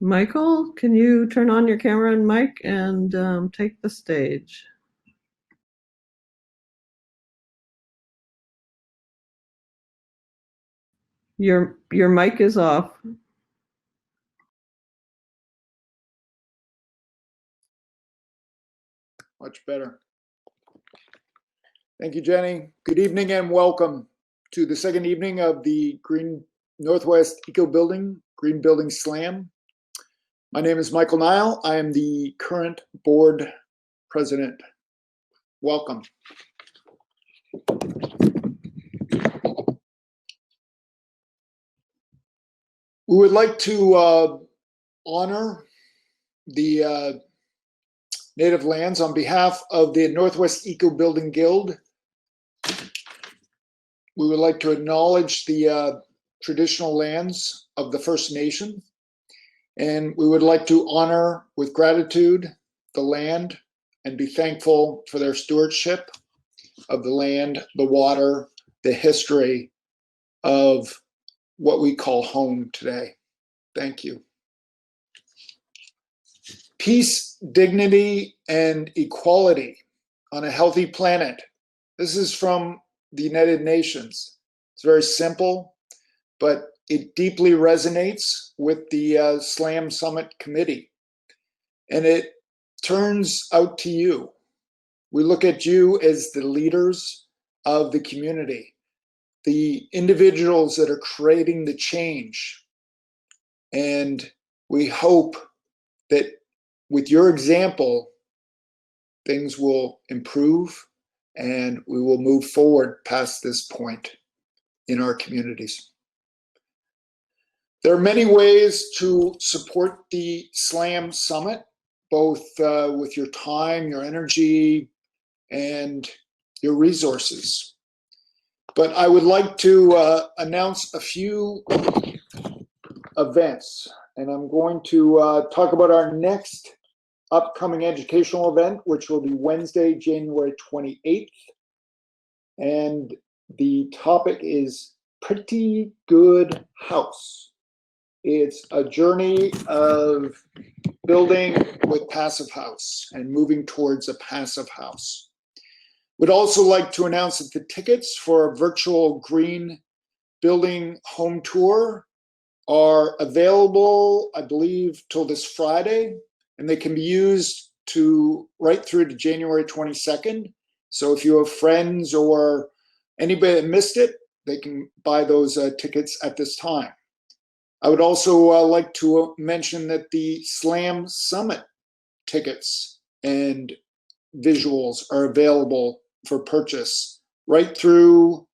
Michael, can you turn on your camera and mic and take the stage? Your mic is off. Much better. Thank you, Jenny. Good evening and welcome to the second evening of the Green Northwest Eco Building Green Building Slam. My name is Michael Nile. I am the current board president. Welcome. We would like to honor the native lands on behalf of the Northwest Eco Building Guild. We would like to acknowledge the traditional lands of the First Nation, and we would like to honor with gratitude the land and be thankful for their stewardship of the land, the water, the history of what we call home today. Thank you. Peace, dignity, and equality on a healthy planet. This is from the United Nations. It's very simple, but it deeply resonates with the SLAM Summit Committee. And it turns out to you. We look at you as the leaders of the community, the individuals that are creating the change. And we hope that with your example, things will improve and we will move forward past this point in our communities. There are many ways to support the SLAM Summit, both with your time, your energy, and your resources. But I would like to announce a few events, and I'm going to talk about our next upcoming educational event, which will be Wednesday, January 28th. And the topic is Pretty Good House. It's a journey of building with Passive House and moving towards a passive house. Would also like to announce that the tickets for a virtual green building home tour are available, I believe, till this Friday, and they can be used to right through to January 22nd. So if you have friends or anybody that missed it, they can buy those tickets at this time. I would also like to mention that the SLAM Summit tickets and visuals are available for purchase right through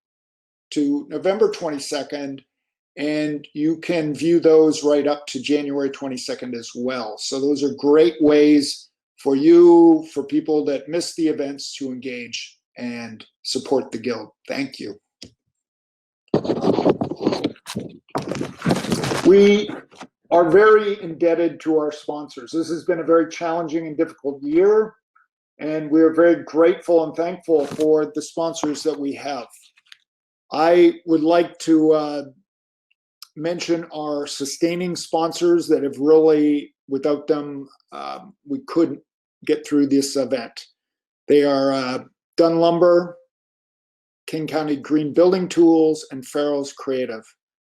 to November 22nd, and you can view those right up to January 22nd as well. So those are great ways for you, for people that miss the events, to engage and support the Guild. Thank you. We are very indebted to our sponsors. This has been a very challenging and difficult year, and we're very grateful and thankful for the sponsors that we have. I would like to mention our sustaining sponsors that have really, without them, we couldn't get through this event. They are Dunn Lumber, King County Green Building Tools, and Farrell's Creative.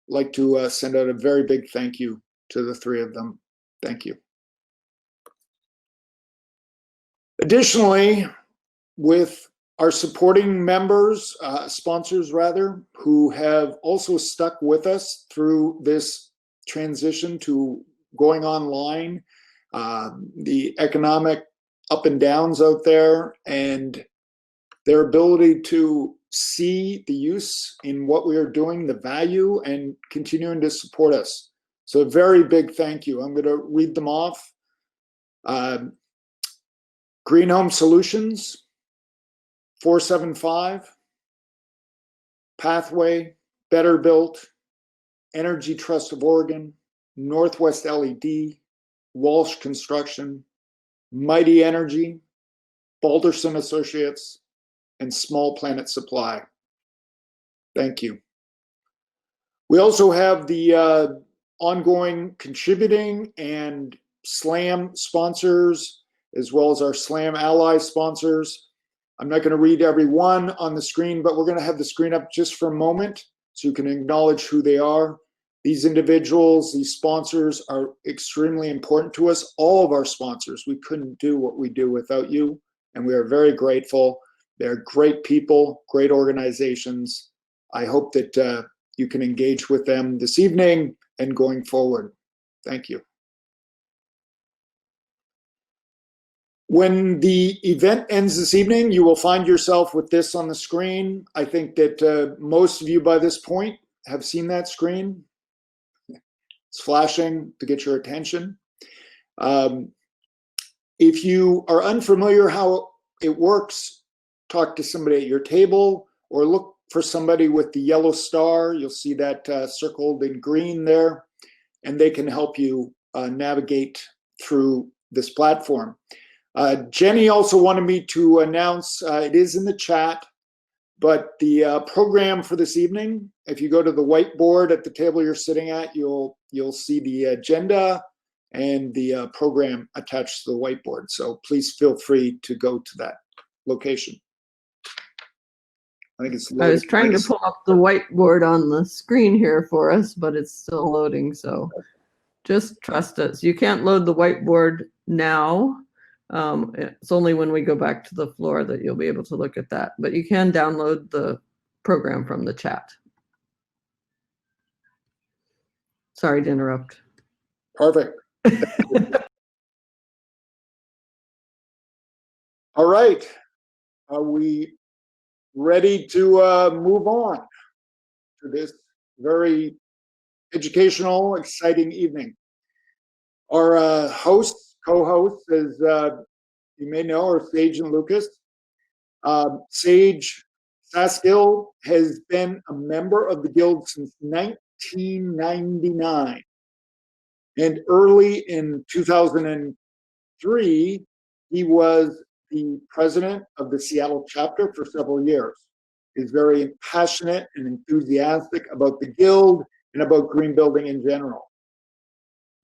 I'd like to send out a very big thank you to the three of them. Thank you. Additionally, with our supporting members, sponsors rather, who have also stuck with us through this transition to going online, the economic up and downs out there, and their ability to see the use in what we are doing, the value, and continuing to support us. So a very big thank you. I'm going to read them off. Green Home Solutions, 475, Pathway, Better Built, Energy Trust of Oregon, Northwest LED, Walsh Construction, Mighty Energy, Balderson Associates, and Small Planet Supply. Thank you. We also have the ongoing contributing and SLAM sponsors, as well as our SLAM ally sponsors. I'm not going to read every one on the screen, but we're going to have the screen up just for a moment so you can acknowledge who they are. These individuals, these sponsors are extremely important to us. All of our sponsors, we couldn't do what we do without you, and we are very grateful. They're great people, great organizations. I hope that you can engage with them this evening and going forward. Thank you. When the event ends this evening, you will find yourself with this on the screen. I think that most of you by this point have seen that screen. It's flashing to get your attention. If you are unfamiliar how it works, talk to somebody at your table or look for somebody with the yellow star. You'll see that circled in green there, and they can help you navigate through this platform. Jenny also wanted me to announce, it is in the chat, but the program for this evening, if you go to the whiteboard at the table you're sitting at, you'll see the agenda and the program attached to the whiteboard. So please feel free to go to that location. I think it's loading. I was trying to pull up the whiteboard on the screen here for us, but it's still loading. So just trust us. You can't load the whiteboard now. It's only when we go back to the floor that you'll be able to look at that, but you can download the program from the chat. Sorry to interrupt. Perfect. All right. Are we ready to move on to this very educational, exciting evening? Our hosts, co-hosts, as you may know, are Sage and Lucas. Sage Saskill has been a member of the Guild since 1999. And early in 2003, he was the president of the Seattle chapter for several years. He's very passionate and enthusiastic about the Guild and about green building in general.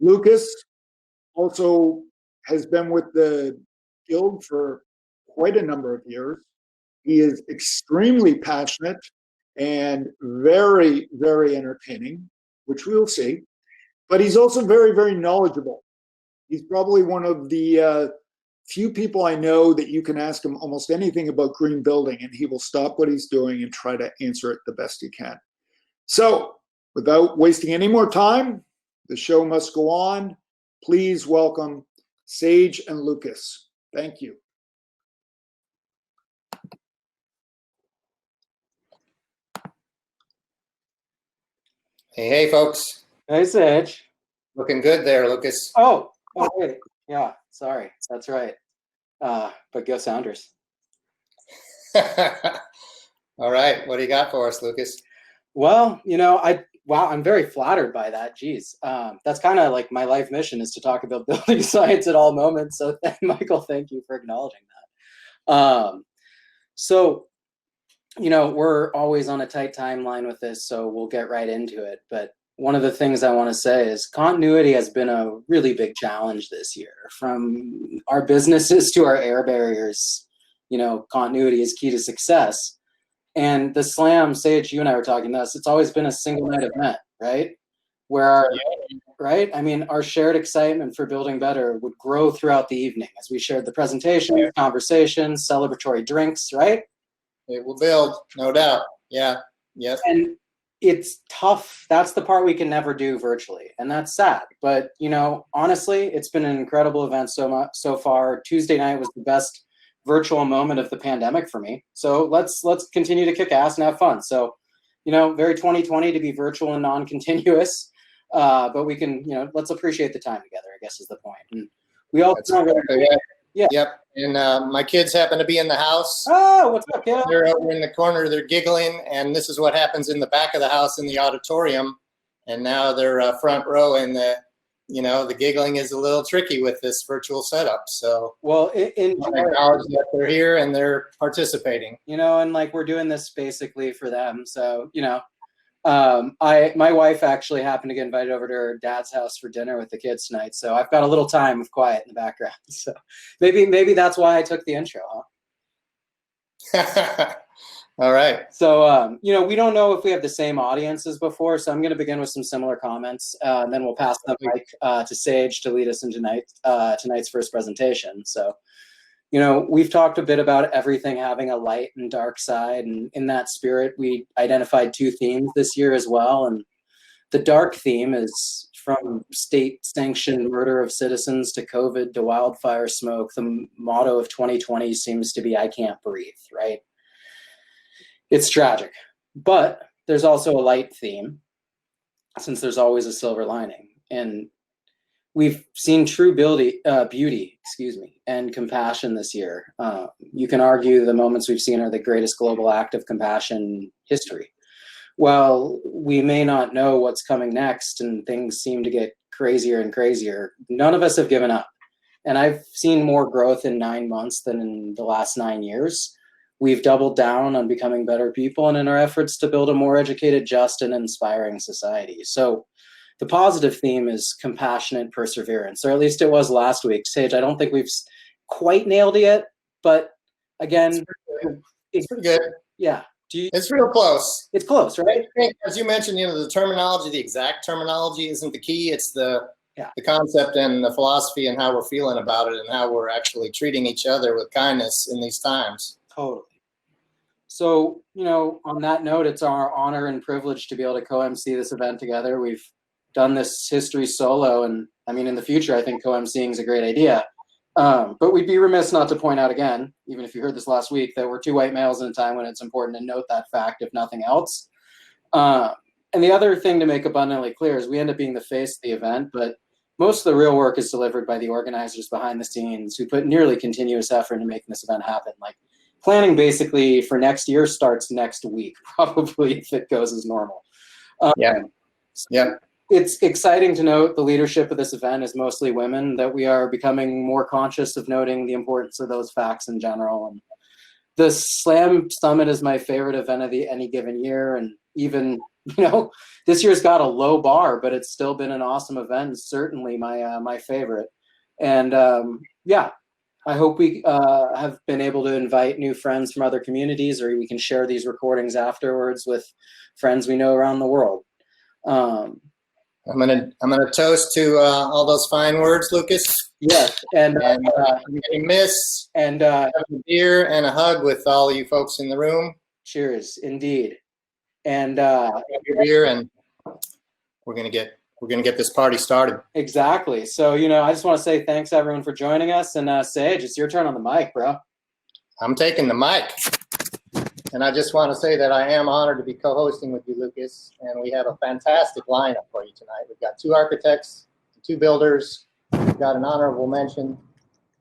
Lucas also has been with the Guild for quite a number of years. He is extremely passionate and very, very entertaining, which we'll see. But he's also very, very knowledgeable. He's probably one of the few people I know that you can ask him almost anything about green building and he will stop what he's doing and try to answer it the best he can. So without wasting any more time, the show must go on. Please welcome Sage and Lucas. Thank you. Hey, folks. Hey, Sage. Looking good there, Lucas. Oh, wait. Yeah, sorry. That's right. But go Sounders. All right. What do you got for us, Lucas? Well, I'm very flattered by that. Geez. That's kind of like my life mission is to talk about building science at all moments. So Michael, thank you for acknowledging that. We're always on a tight timeline with this, so we'll get right into it. But one of the things I want to say is continuity has been a really big challenge this year. From our businesses to our air barriers, continuity is key to success. And the SLAM, Sage, you and I were talking about this, it's always been a single night event, right? Right? I mean, our shared excitement for building better would grow throughout the evening as we shared the presentation, conversations, celebratory drinks, right? It will build, no doubt. Yeah. Yep. And it's tough. That's the part we can never do virtually, and that's sad. But honestly, it's been an incredible event so far. Tuesday night was the best virtual moment of the pandemic for me. So let's continue to kick ass and have fun. So, very 2020 to be virtual and non-continuous, but we can, let's appreciate the time together, I guess is the point. And we all Yeah. Yep. And my kids happen to be in the house. Oh, what's up, kid? They're over in the corner. They're giggling, and this is what happens in the back of the house in the auditorium. And now they're front row, and the giggling is a little tricky with this virtual setup. So, well, I acknowledge that they're here and they're participating. And like we're doing this basically for them. So, My wife actually happened to get invited over to her dad's house for dinner with the kids tonight, so I've got a little time of quiet in the background. So maybe that's why I took the intro, huh? All right. So, we don't know if we have the same audience as before, so I'm going to begin with some similar comments, and then we'll pass the mic to Sage to lead us into tonight's first presentation. So, we've talked a bit about everything having a light and dark side, and in that spirit, we identified 2 themes this year as well. And the dark theme is from state-sanctioned murder of citizens to COVID to wildfire smoke. The motto of 2020 seems to be, "I can't breathe," right? It's tragic, but there's also a light theme, since there's always a silver lining. And we've seen true beauty, and compassion this year. You can argue the moments we've seen are the greatest global act of compassion in history. Well, we may not know what's coming next, and things seem to get crazier and crazier. None of us have given up. And I've seen more growth in 9 months than in the last 9 years. We've doubled down on becoming better people and in our efforts to build a more educated, just, and inspiring society. So the positive theme is compassionate perseverance, or at least it was last week. Sage, I don't think we've quite nailed it yet, but again, it's pretty good. Yeah. It's real close. It's close, right? As you mentioned, the terminology, the exact terminology isn't the key. It's the concept and the philosophy and how we're feeling about it and how we're actually treating each other with kindness in these times. Totally. So, on that note, it's our honor and privilege to be able to co-MC this event together. We've done this history solo, and in the future, I think co-MCing is a great idea. But we'd be remiss not to point out again, even if you heard this last week, that we're 2 white males in a time when it's important to note that fact, if nothing else. And the other thing to make abundantly clear is we end up being the face of the event, but most of the real work is delivered by the organizers behind the scenes who put nearly continuous effort into making this event happen. Like, planning basically for next year starts next week, probably, if it goes as normal. Yeah. It's exciting to note the leadership of this event is mostly women, that we are becoming more conscious of noting the importance of those facts in general. And the Slam Summit is my favorite event of any given year. And even, this year's got a low bar, but it's still been an awesome event. Certainly my favorite. And I hope we have been able to invite new friends from other communities, or we can share these recordings afterwards with friends we know around the world. I'm gonna toast to all those fine words, Lucas. Yes, and miss and have a beer and a hug with all you folks in the room. Cheers, indeed. And have your beer, and we're gonna get this party started. Exactly. So I just want to say thanks everyone for joining us, and Sage, it's your turn on the mic, bro. I'm taking the mic. And I just want to say that I am honored to be co-hosting with you, Lucas, and we have a fantastic lineup for you tonight. We've got 2 architects, 2 builders, we've got an honorable mention.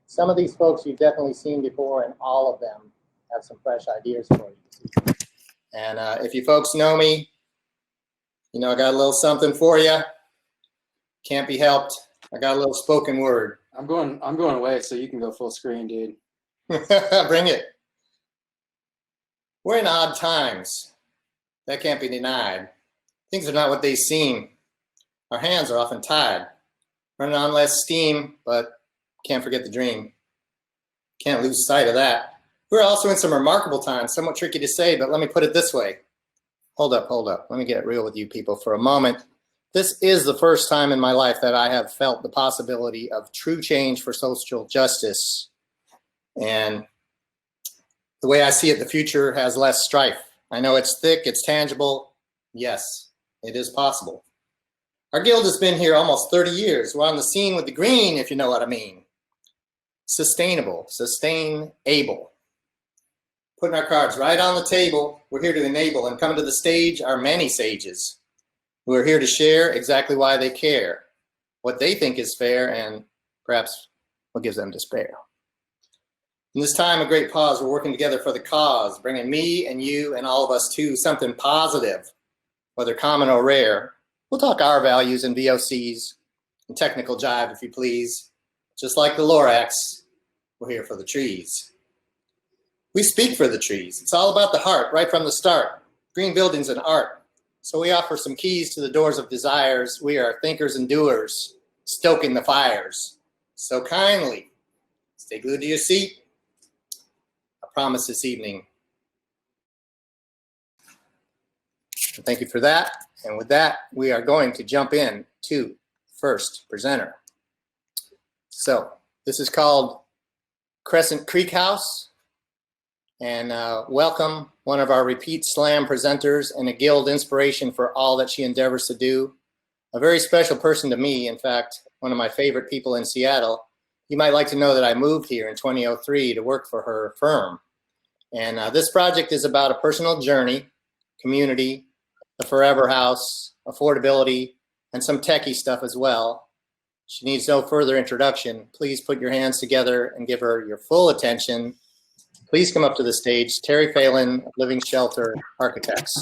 Some of these folks you've definitely seen before, and all of them have some fresh ideas for you. And if you folks know me, I got a little something for you. Can't be helped. I got a little spoken word. I'm going away, so you can go full screen, dude. Bring it. We're in odd times. That can't be denied. Things are not what they seem. Our hands are often tied. Running on less steam, but can't forget the dream. Can't lose sight of that. We're also in some remarkable times, somewhat tricky to say, but let me put it this way. Hold up. Let me get real with you people for a moment. This is the first time in my life that I have felt the possibility of true change for social justice. And the way I see it, the future has less strife. I know it's thick, it's tangible. Yes, it is possible. Our guild has been here almost 30 years. We're on the scene with the green, if you know what I mean. Sustainable, sustain-able. Putting our cards right on the table, we're here to enable, and coming to the stage are many sages who are here to share exactly why they care, what they think is fair, and perhaps what gives them despair. In this time of great pause, we're working together for the cause, bringing me and you and all of us to something positive, whether common or rare. We'll talk our values and VOCs and technical jive, if you please. Just like the Lorax, we're here for the trees. We speak for the trees. It's all about the heart right from the start. Green buildings and art. So we offer some keys to the doors of desires. We are thinkers and doers, stoking the fires. So kindly, stay glued to your seat. I promise this evening. So thank you for that. And with that, we are going to jump in to first presenter. So this is called Crescent Creek House. And welcome one of our repeat slam presenters and a guild inspiration for all that she endeavors to do. A very special person to me, in fact, one of my favorite people in Seattle. You might like to know that I moved here in 2003 to work for her firm. And this project is about a personal journey, community, the forever house, affordability, and some techie stuff as well. She needs no further introduction. Please put your hands together and give her your full attention. Please come up to the stage, Terry Phelan, Living Shelter Architects.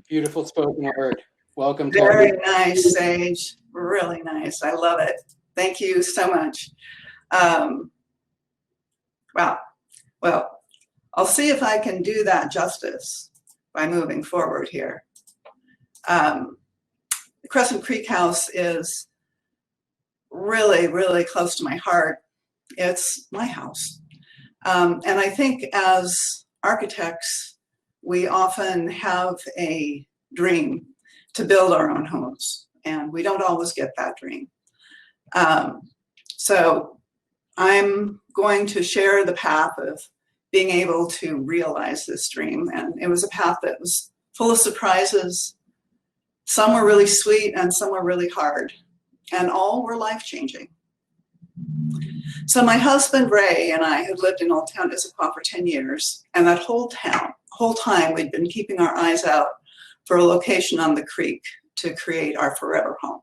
Beautiful spoken word. Welcome, Very Terry. nice, Sage. Really nice. I love it. Thank you so much. Wow. Well, I'll see if I can do that justice by moving forward here. The Crescent Creek House is really, really close to my heart. It's my house. And I think as architects, we often have a dream to build our own homes, and we don't always get that dream. So I'm going to share the path of being able to realize this dream. And it was a path that was full of surprises. Some were really sweet and some were really hard, and all were life-changing. So my husband, Ray, and I had lived in Old Town Issaquah for 10 years, and that whole time we'd been keeping our eyes out for a location on the creek to create our forever home.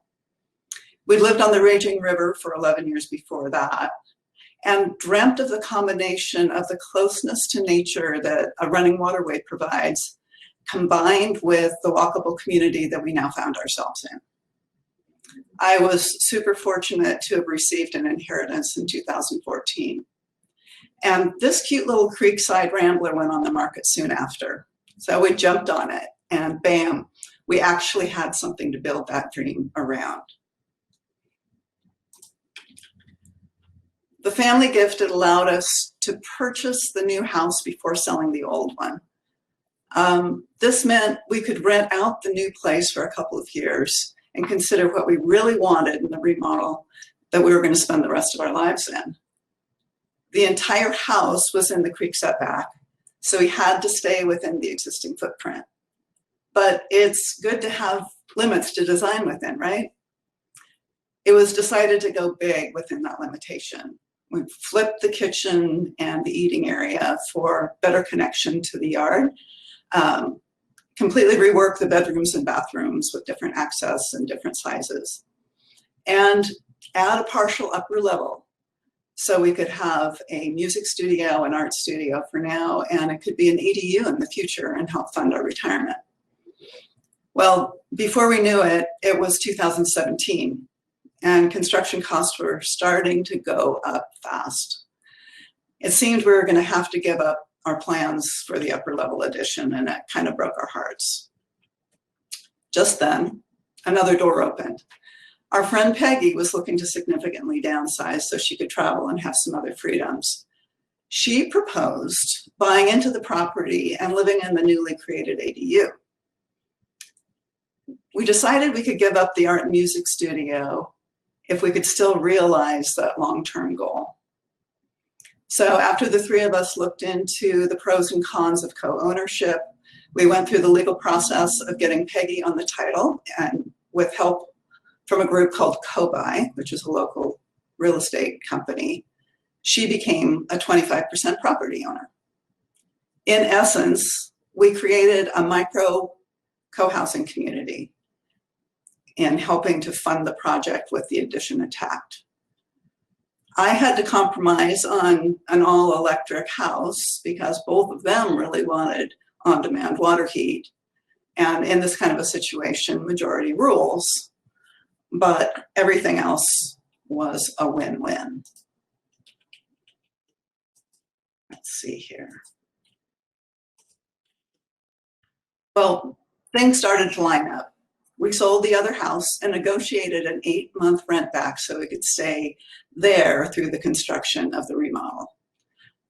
We'd lived on the raging river for 11 years before that, and dreamt of the combination of the closeness to nature that a running waterway provides, combined with the walkable community that we now found ourselves in. I was super fortunate to have received an inheritance in 2014. And this cute little Creekside Rambler went on the market soon after. So we jumped on it, and bam, we actually had something to build that dream around. The family gift had allowed us to purchase the new house before selling the old one. This meant we could rent out the new place for a couple of years and consider what we really wanted in the remodel that we were going to spend the rest of our lives in. The entire house was in the creek setback, so we had to stay within the existing footprint. But it's good to have limits to design within, right? It was decided to go big within that limitation. We flipped the kitchen and the eating area for better connection to the yard. Completely rework the bedrooms and bathrooms with different access and different sizes, and add a partial upper level so we could have a music studio, an art studio for now, and it could be an EDU in the future and help fund our retirement. Well, before we knew it, it was 2017, and construction costs were starting to go up fast. It seemed we were going to have to give up our plans for the upper level addition, and it kind of broke our hearts. Just then, another door opened. Our friend Peggy was looking to significantly downsize so she could travel and have some other freedoms. She proposed buying into the property and living in the newly created ADU. We decided we could give up the art and music studio if we could still realize that long-term goal. So after the three of us looked into the pros and cons of co-ownership, we went through the legal process of getting Peggy on the title, and with help from a group called CoBuy, which is a local real estate company, she became a 25% property owner. In essence, we created a micro co-housing community in helping to fund the project with the addition attached. I had to compromise on an all-electric house because both of them really wanted on-demand water heat. And in this kind of a situation, majority rules, but everything else was a win-win. Let's see here. Well, things started to line up. We sold the other house and negotiated an 8-month rent back so we could stay there through the construction of the remodel.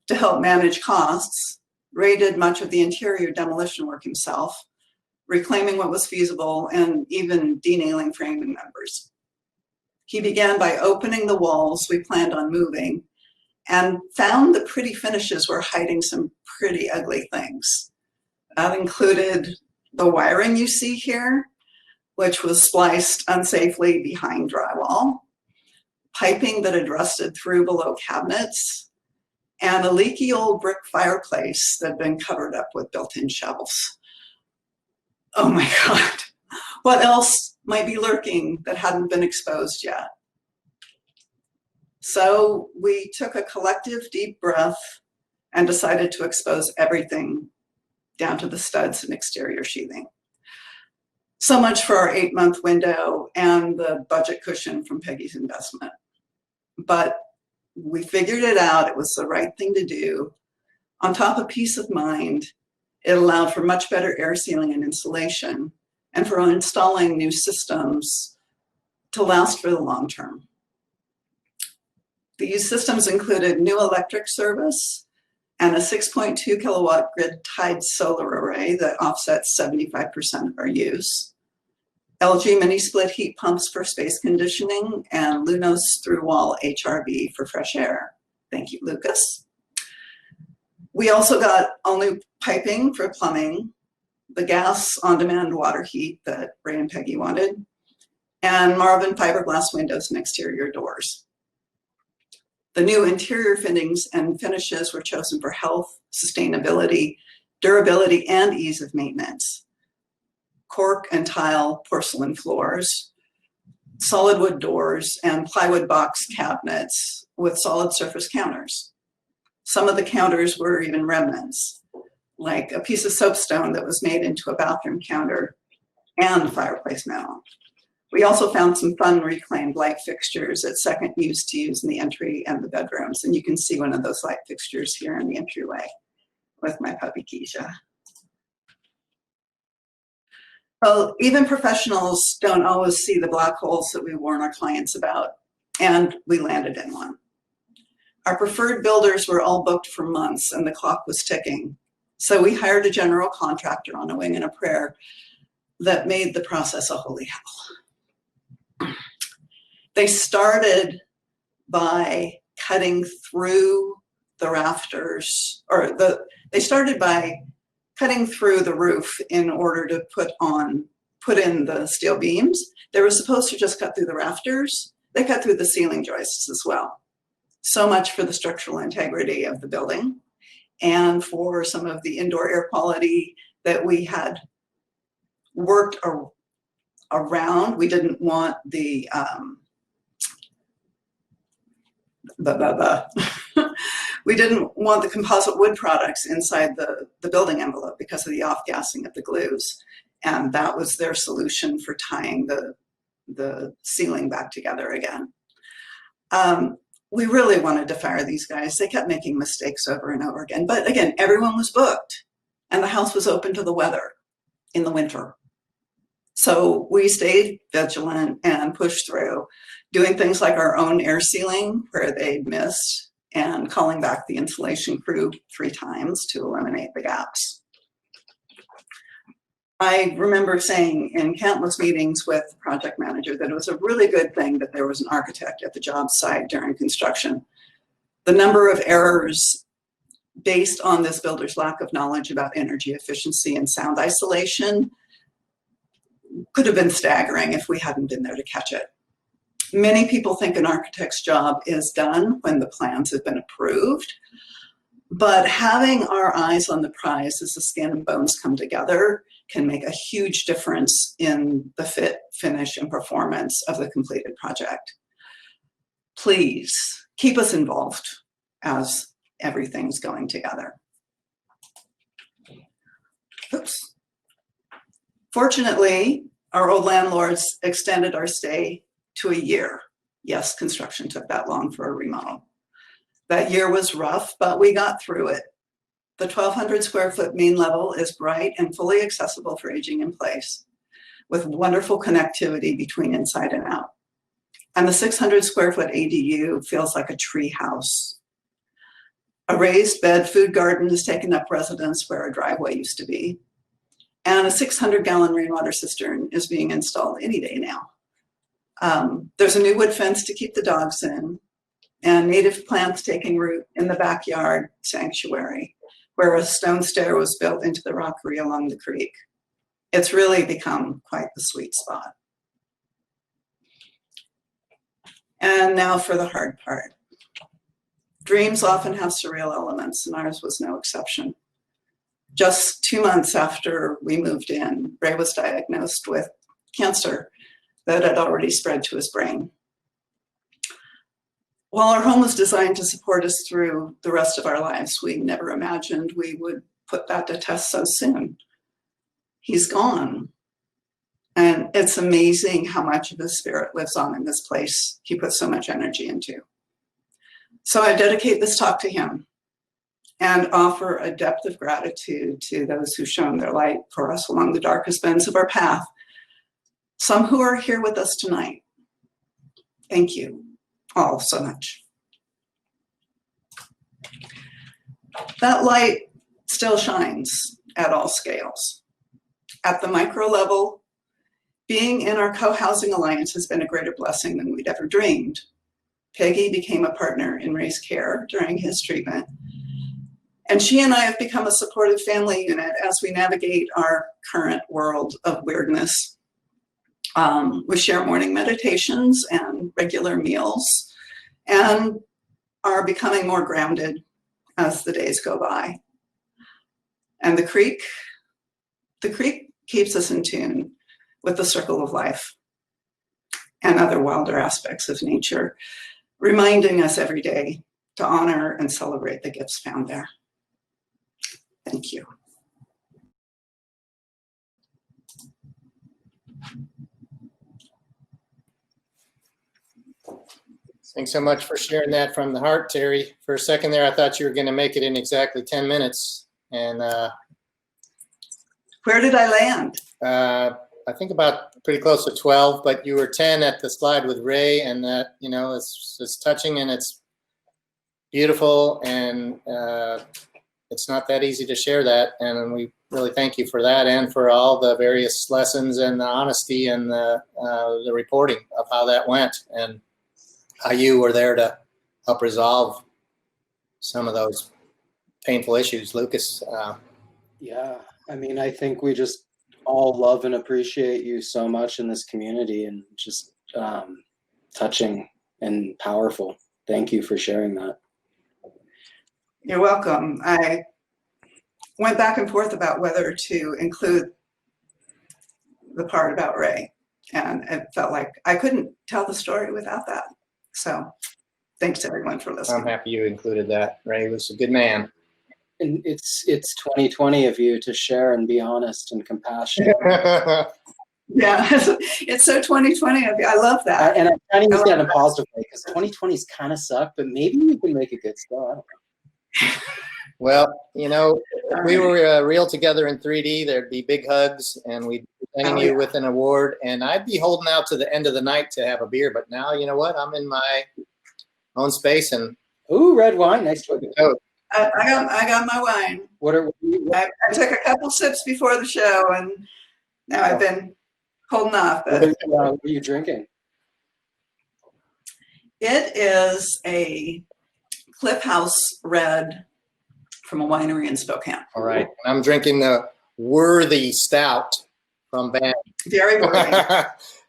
To help manage costs, Ray did much of the interior demolition work himself, reclaiming what was feasible and even denailing framing members. He began by opening the walls we planned on moving and found the pretty finishes were hiding some pretty ugly things. That included the wiring you see here, which was spliced unsafely behind drywall, piping that had rusted through below cabinets, and a leaky old brick fireplace that had been covered up with built-in shelves. Oh my God, what else might be lurking that hadn't been exposed yet? So we took a collective deep breath and decided to expose everything down to the studs and exterior sheathing. So much for our 8-month window and the budget cushion from Peggy's investment. But we figured it out. It was the right thing to do. On top of peace of mind, it allowed for much better air sealing and insulation, and for installing new systems to last for the long term. These systems included new electric service and a 6.2 kilowatt grid-tied solar array that offsets 75% of our use, LG mini split heat pumps for space conditioning, and Lunos through-wall HRV for fresh air. Thank you, Lucas. We also got all new piping for plumbing, the gas on-demand water heat that Ray and Peggy wanted, and Marvin fiberglass windows and exterior doors. The new interior fittings and finishes were chosen for health, sustainability, durability, and ease of maintenance. Cork and tile porcelain floors, solid wood doors, and plywood box cabinets with solid surface counters. Some of the counters were even remnants, like a piece of soapstone that was made into a bathroom counter and fireplace mantle. We also found some fun reclaimed light fixtures that Second used to use in the entry and the bedrooms. And you can see one of those light fixtures here in the entryway with my puppy Keisha. Well, even professionals don't always see the black holes that we warn our clients about, and we landed in one. Our preferred builders were all booked for months and the clock was ticking. So we hired a general contractor on a wing and a prayer that made the process a holy hell. They started by cutting through the rafters, they started by cutting through the roof in order to put in the steel beams. They were supposed to just cut through the rafters. They cut through the ceiling joists as well. So much for the structural integrity of the building and for some of the indoor air quality that we had worked around. We didn't want the we didn't want the composite wood products inside the building envelope because of the off-gassing of the glues. And that was their solution for tying the ceiling back together again. We really wanted to fire these guys. They kept making mistakes over and over again. But again, everyone was booked and the house was open to the weather in the winter. So we stayed vigilant and pushed through, doing things like our own air sealing where they'd missed and calling back the insulation crew 3 times to eliminate the gaps. I remember saying in countless meetings with the project manager that it was a really good thing that there was an architect at the job site during construction. The number of errors based on this builder's lack of knowledge about energy efficiency and sound isolation could have been staggering if we hadn't been there to catch it. Many people think an architect's job is done when the plans have been approved, but having our eyes on the prize as the skin and bones come together can make a huge difference in the fit, finish, and performance of the completed project. Please keep us involved as everything's going together. Oops. Fortunately, our old landlords extended our stay to a year. Yes, construction took that long for a remodel. That year was rough, but we got through it. The 1,200 square foot main level is bright and fully accessible for aging in place, with wonderful connectivity between inside and out. And the 600 square foot ADU feels like a tree house. A raised bed food garden has taken up residence where a driveway used to be. And a 600-gallon rainwater cistern is being installed any day now. There's a new wood fence to keep the dogs in, and native plants taking root in the backyard sanctuary, where a stone stair was built into the rockery along the creek. It's really become quite the sweet spot. And now for the hard part. Dreams often have surreal elements, and ours was no exception. Just 2 months after we moved in, Ray was diagnosed with cancer that had already spread to his brain. While our home was designed to support us through the rest of our lives, we never imagined we would put that to test so soon. He's gone. And it's amazing how much of his spirit lives on in this place he put so much energy into. So I dedicate this talk to him and offer a depth of gratitude to those who shone their light for us along the darkest bends of our path, some who are here with us tonight. Thank you all so much. That light still shines at all scales. At the micro level, being in our co-housing alliance has been a greater blessing than we'd ever dreamed. Peggy became a partner in Ray's care during his treatment, and she and I have become a supportive family unit as we navigate our current world of weirdness. We share morning meditations and regular meals and are becoming more grounded as the days go by. And the creek keeps us in tune with the circle of life and other wilder aspects of nature, reminding us every day to honor and celebrate the gifts found there. Thank you. Thanks so much for sharing that from the heart, Terry. For a second there, I thought you were going to make it in exactly 10 minutes. And Where did I land? I think about pretty close to 12, but you were 10 at the slide with Ray, and that, you know, it's touching and it's beautiful, and it's not that easy to share that. And we really thank you for that, and for all the various lessons and the honesty and the reporting of how that went and how you were there to help resolve some of those painful issues. Lucas. Yeah, I mean, I think we just all love and appreciate you so much in this community, and just touching and powerful. Thank you for sharing that. You're welcome. I went back and forth about whether to include the part about Ray, and it felt like I couldn't tell the story without that. So thanks everyone for listening. I'm happy you included that. Ray was a good man. And it's 2020 of you to share and be honest and compassionate. Yeah, it's so 2020 of you. I love that. And I'm trying to use that in a positive way, because 2020's kind of sucked, but maybe we can make a good start. Well, you know, if we were real together in 3D, there'd be big hugs, and we'd be presenting you with an award, and I'd be holding out to the end of the night to have a beer. But now, you know what? I'm in my own space, and Ooh, red wine, nice choice. I got my wine. I took a couple sips before the show, and now I've been holding off. But what are you drinking? it is a Cliff House Red from a winery in Spokane. all right. I'm drinking the Worthy Stout from Banff. Very worthy.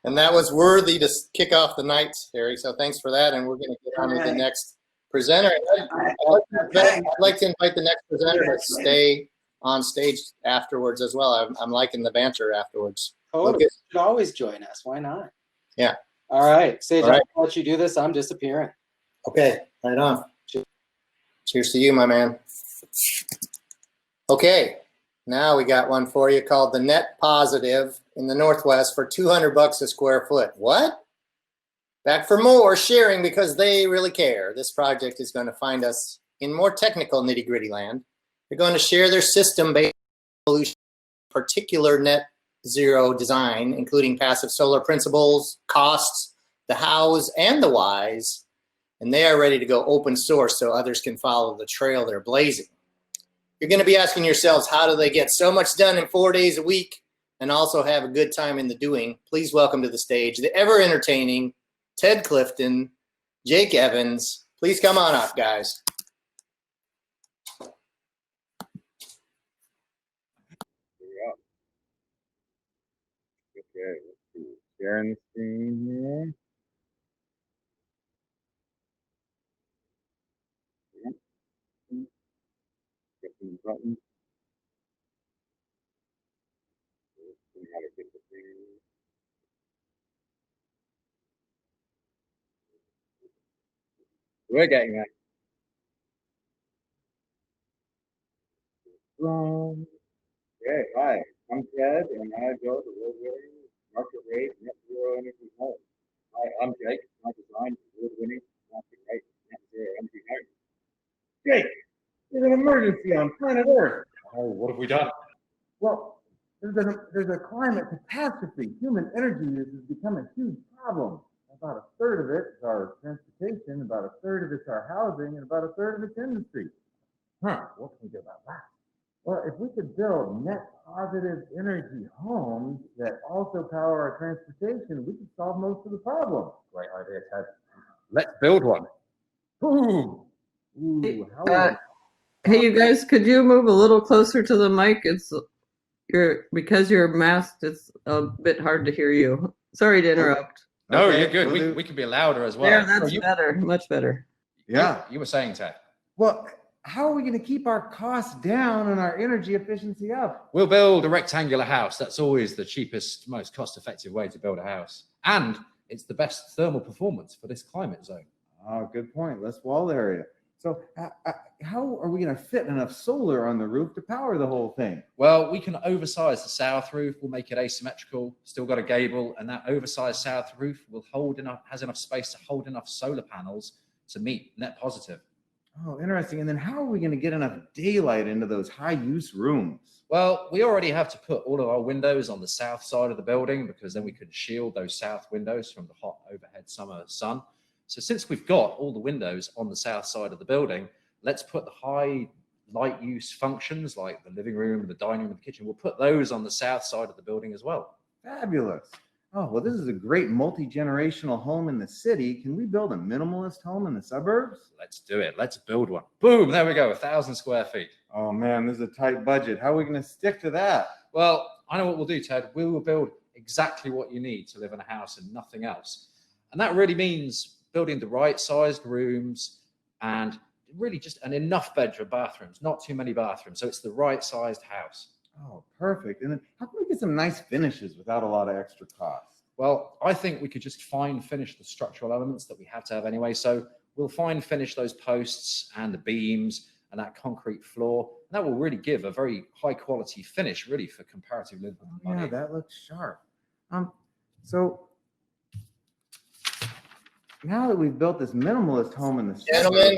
And that was worthy to kick off the night, Terry. So thanks for that. And we're going to get on with the next presenter. I'd like to invite the next presenter to stay on stage afterwards as well. I'm liking the banter afterwards. Oh, Lucas? you should always join us. Why not? Yeah. All right. Sage, All right. I'll let you do this. I'm disappearing. Okay, right on. Cheers to you, my man. Okay, now we got one for you called the Net Positive in the Northwest for $200 a square foot. What? Back for more sharing because they really care. This project is going to find us in more technical nitty-gritty land They're going to share their system based on particular net zero design, including passive solar principles, costs, the hows, and the whys. And they are ready to go open source so others can follow the trail they're blazing. You're going to be asking yourselves, how do they get so much done in 4 days a week and also have a good time in the doing? Please welcome to the stage the ever entertaining Ted Clifton, Jake Evans. Please come on up, guys. Okay, let's see. Sharing the screen here. Yep. Get the button. Let's see how to get the thing. We're getting there. Okay, hi. I'm Ted, and I build award-winning market rate net zero energy homes. Hi, I'm Jake. I design award-winning market rate net zero energy homes. Jake, there's an emergency on planet Earth. Oh, what have we done? Well, there's a climate catastrophe. Human energy use has become a huge problem. About a third of it is our transportation, about a third of it's our housing, and about a third of it's industry. Huh, what can we do about that? Well, if we could build net positive energy homes that also power our transportation, we could solve most of the problem. Great idea, Ted. Let's build one. Ooh. Hey, you guys, could you move a little closer to the mic? Because you're masked, it's a bit hard to hear you. Sorry to interrupt. No, Okay, you're good. we'll We can be louder as well. There, that's better, much better. Yeah. You were saying, Ted. Well, how are we going to keep our costs down and our energy efficiency up? We'll build a rectangular house. That's always the cheapest, most cost-effective way to build a house. And it's the best thermal performance for this climate zone. Oh, good point. Less wall area. So how are we going to fit enough solar on the roof to power the whole thing? Well, we can oversize the south roof. We'll make it asymmetrical. Still got a gable, and that oversized south roof will has enough space to hold enough solar panels to meet net positive. Oh, interesting. And then how are we going to get enough daylight into those high-use rooms? Well, we already have to put all of our windows on the south side of the building because then we can shield those south windows from the hot overhead summer sun. So since we've got all the windows on the south side of the building, let's put the high light use functions like the living room, the dining room, the kitchen, we'll put those on the south side of the building as well. Fabulous. Oh, well, this is a great multi-generational home in the city. Can we build a minimalist home in the suburbs? Let's do it. Let's build one. Boom, there we go, 1,000 square feet. Oh man, this is a tight budget. How are we going to stick to that? Well, I know what we'll do, Ted. We will build exactly what you need to live in a house and nothing else. And that really means building the right sized rooms and really just enough bathrooms, not too many bathrooms. So it's the right sized house. Oh, perfect. And then how can we get some nice finishes without a lot of extra cost? Well, I think we could just fine finish the structural elements that we have to have anyway. So we'll fine finish those posts and the beams and that concrete floor. And that will really give a very high quality finish, really, for comparative living money. Yeah, that looks sharp. So now that we've built this minimalist home in the Gentlemen,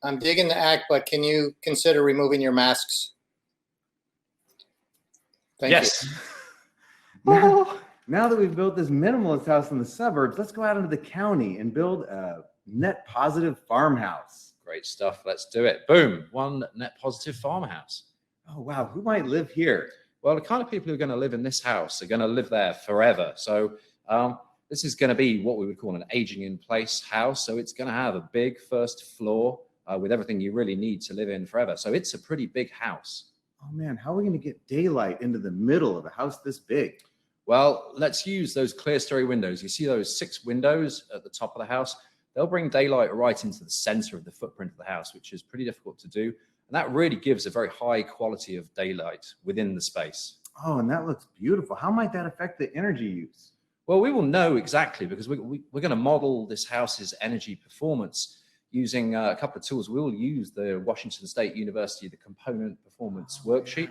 I'm digging the act, but can you consider removing your masks? Thank Yes. Now that we've built this minimalist house in the suburbs, let's go out into the county and build a net positive farmhouse. Great stuff. Let's do it. Boom. One net positive farmhouse. Oh, wow. Who might live here? Well, the kind of people who are going to live in this house are going to live there forever. So this is going to be what we would call an aging in place house. So it's going to have a big first floor with everything you really need to live in forever. So it's a pretty big house. Oh, man. How are we going to get daylight into the middle of a house this big? Well, let's use those clerestory windows. You see those 6 windows at the top of the house? They'll bring daylight right into the center of the footprint of the house, which is pretty difficult to do. And that really gives a very high quality of daylight within the space. Oh, and that looks beautiful. How might that affect the energy use? Well, we will know exactly because we're going to model this house's energy performance using a couple of tools. We will use the Washington State University, the Component Performance Worksheet.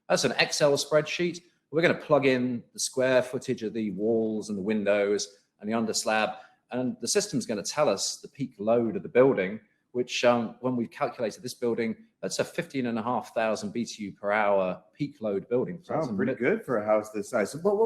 That's an Excel spreadsheet. We're going to plug in the square footage of the walls and the windows and the underslab, and the system's going to tell us the peak load of the building. which when we calculated this building, that's a 15,500 BTU per hour peak load building. So that's Sounds pretty good for a house this size. So, but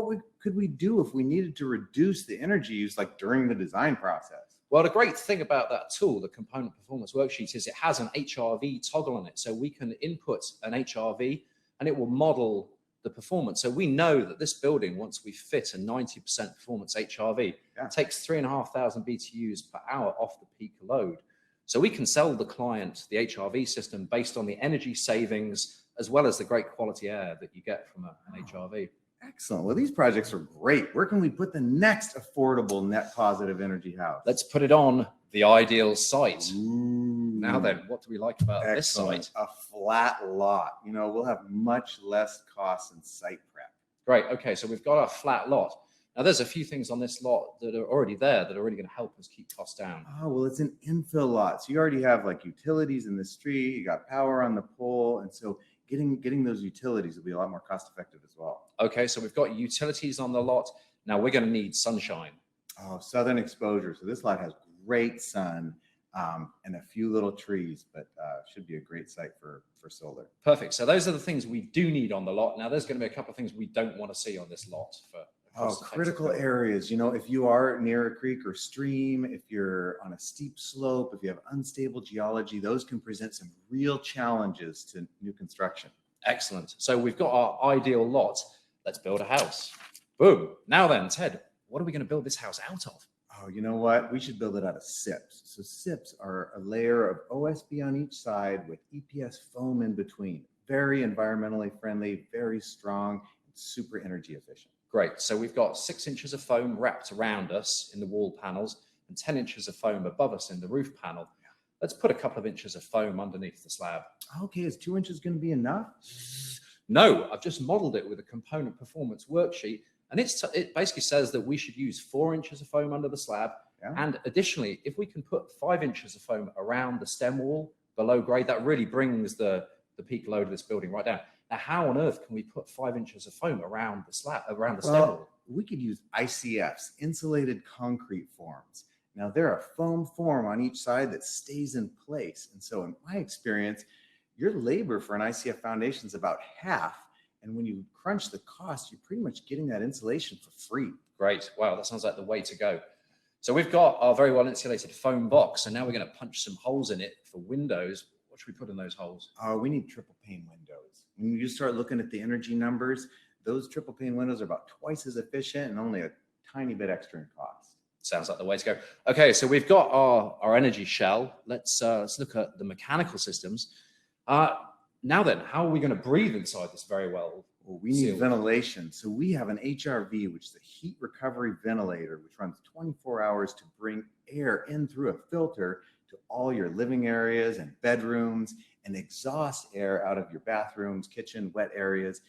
could we do if we needed to reduce the energy use, like during the design process? Well, the great thing about that tool, the component performance worksheet, is it has an HRV toggle on it. So we can input an HRV and it will model the performance. So we know that this building, once we fit a 90% performance HRV, takes 3,500 BTUs per hour off the peak load. So we can sell the client the HRV system based on the energy savings, as well as the great quality air that you get from an HRV. Excellent. Well, these projects are great. Where can we put the next affordable net positive energy house? Let's put it on the ideal site. Ooh, Now then, what do we like about this site? A flat lot. You know, we'll have much less costs in site prep. Great. Okay, so we've got a flat lot. Now, there's a few things on this lot that are already there that are really going to help us keep costs down. Oh, well, it's an infill lot. So you already have like utilities in the street, you got power on the pole. And so getting those utilities will be a lot more cost effective as well. Okay, so we've got utilities on the lot. Now we're going to need sunshine. Oh, southern exposure. So this lot has great sun and a few little trees, but should be a great site for solar. Perfect. So those are the things we do need on the lot. Now there's going to be a couple of things we don't want to see on this lot for critical areas. You know, if you are near a creek or stream, if you're on a steep slope, if you have unstable geology, those can present some real challenges to new construction. Excellent. So we've got our ideal lot. Let's build a house. Boom. Now then, Ted, what are we going to build this house out of? Oh, you know what? We should build it out of SIPs. So SIPs are a layer of OSB on each side with EPS foam in between. Very environmentally friendly, very strong, and super energy efficient. Great. So we've got 6 inches of foam wrapped around us in the wall panels and 10 inches of foam above us in the roof panel. Let's put a couple of inches of foam underneath the slab. Okay, is 2 inches going to be enough? No, I've just modeled it with a component performance worksheet. And it basically says that we should use 4 inches of foam under the slab. Yeah. And additionally, if we can put 5 inches of foam around the stem wall below grade, that really brings the peak load of this building right down. Now, how on earth can we put 5 inches of foam around the slab, around the stem wall? We could use ICFs, insulated concrete forms. Now, they're a foam form on each side that stays in place. And so in my experience, your labor for an ICF foundation is about half. And when you crunch the cost, you're pretty much getting that insulation for free. Great. Wow, that sounds like the way to go. So we've got our very well insulated foam box, and now we're going to punch some holes in it for windows. What should we put in those holes? We need triple pane windows. When you start looking at the energy numbers, those triple pane windows are about twice as efficient and only a tiny bit extra in cost. Sounds like the way to go. Okay, so we've got our energy shell. Let's look at the mechanical systems. Now then, how are we going to breathe inside this very well? Well, we need ventilation. So we have an HRV, which is a heat recovery ventilator, which runs 24 hours to bring air in through a filter to all your living areas and bedrooms, and exhaust air out of your bathrooms, kitchen, wet areas,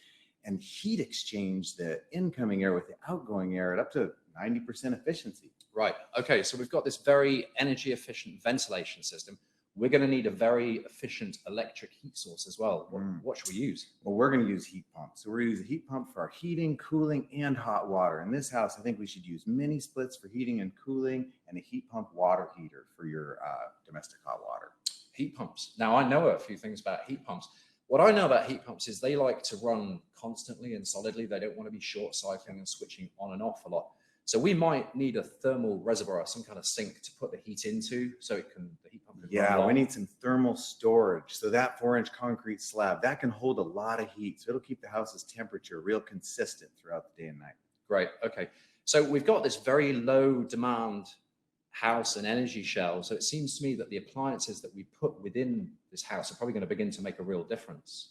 and heat exchange the incoming air with the outgoing air at up to 90% efficiency. Right. Okay, so we've got this very energy efficient ventilation system. We're going to need a very efficient electric heat source as well. What should we use? Well, we're going to use heat pumps. So we're going to use a heat pump for our heating, cooling, and hot water. In this house, I think we should use mini splits for heating and cooling and a heat pump water heater for your domestic hot water. Heat pumps. Now, I know a few things about heat pumps. What I know about heat pumps is they like to run constantly and solidly. They don't want to be short cycling and switching on and off a lot. So we might need a thermal reservoir, some kind of sink to put the heat into so the heat pump can run long. We need some thermal storage. So that 4-inch concrete slab, that can hold a lot of heat. So it'll keep the house's temperature real consistent throughout the day and night. Great. Okay. So we've got this very low demand house and energy shell. So it seems to me that the appliances that we put within this house are probably going to begin to make a real difference.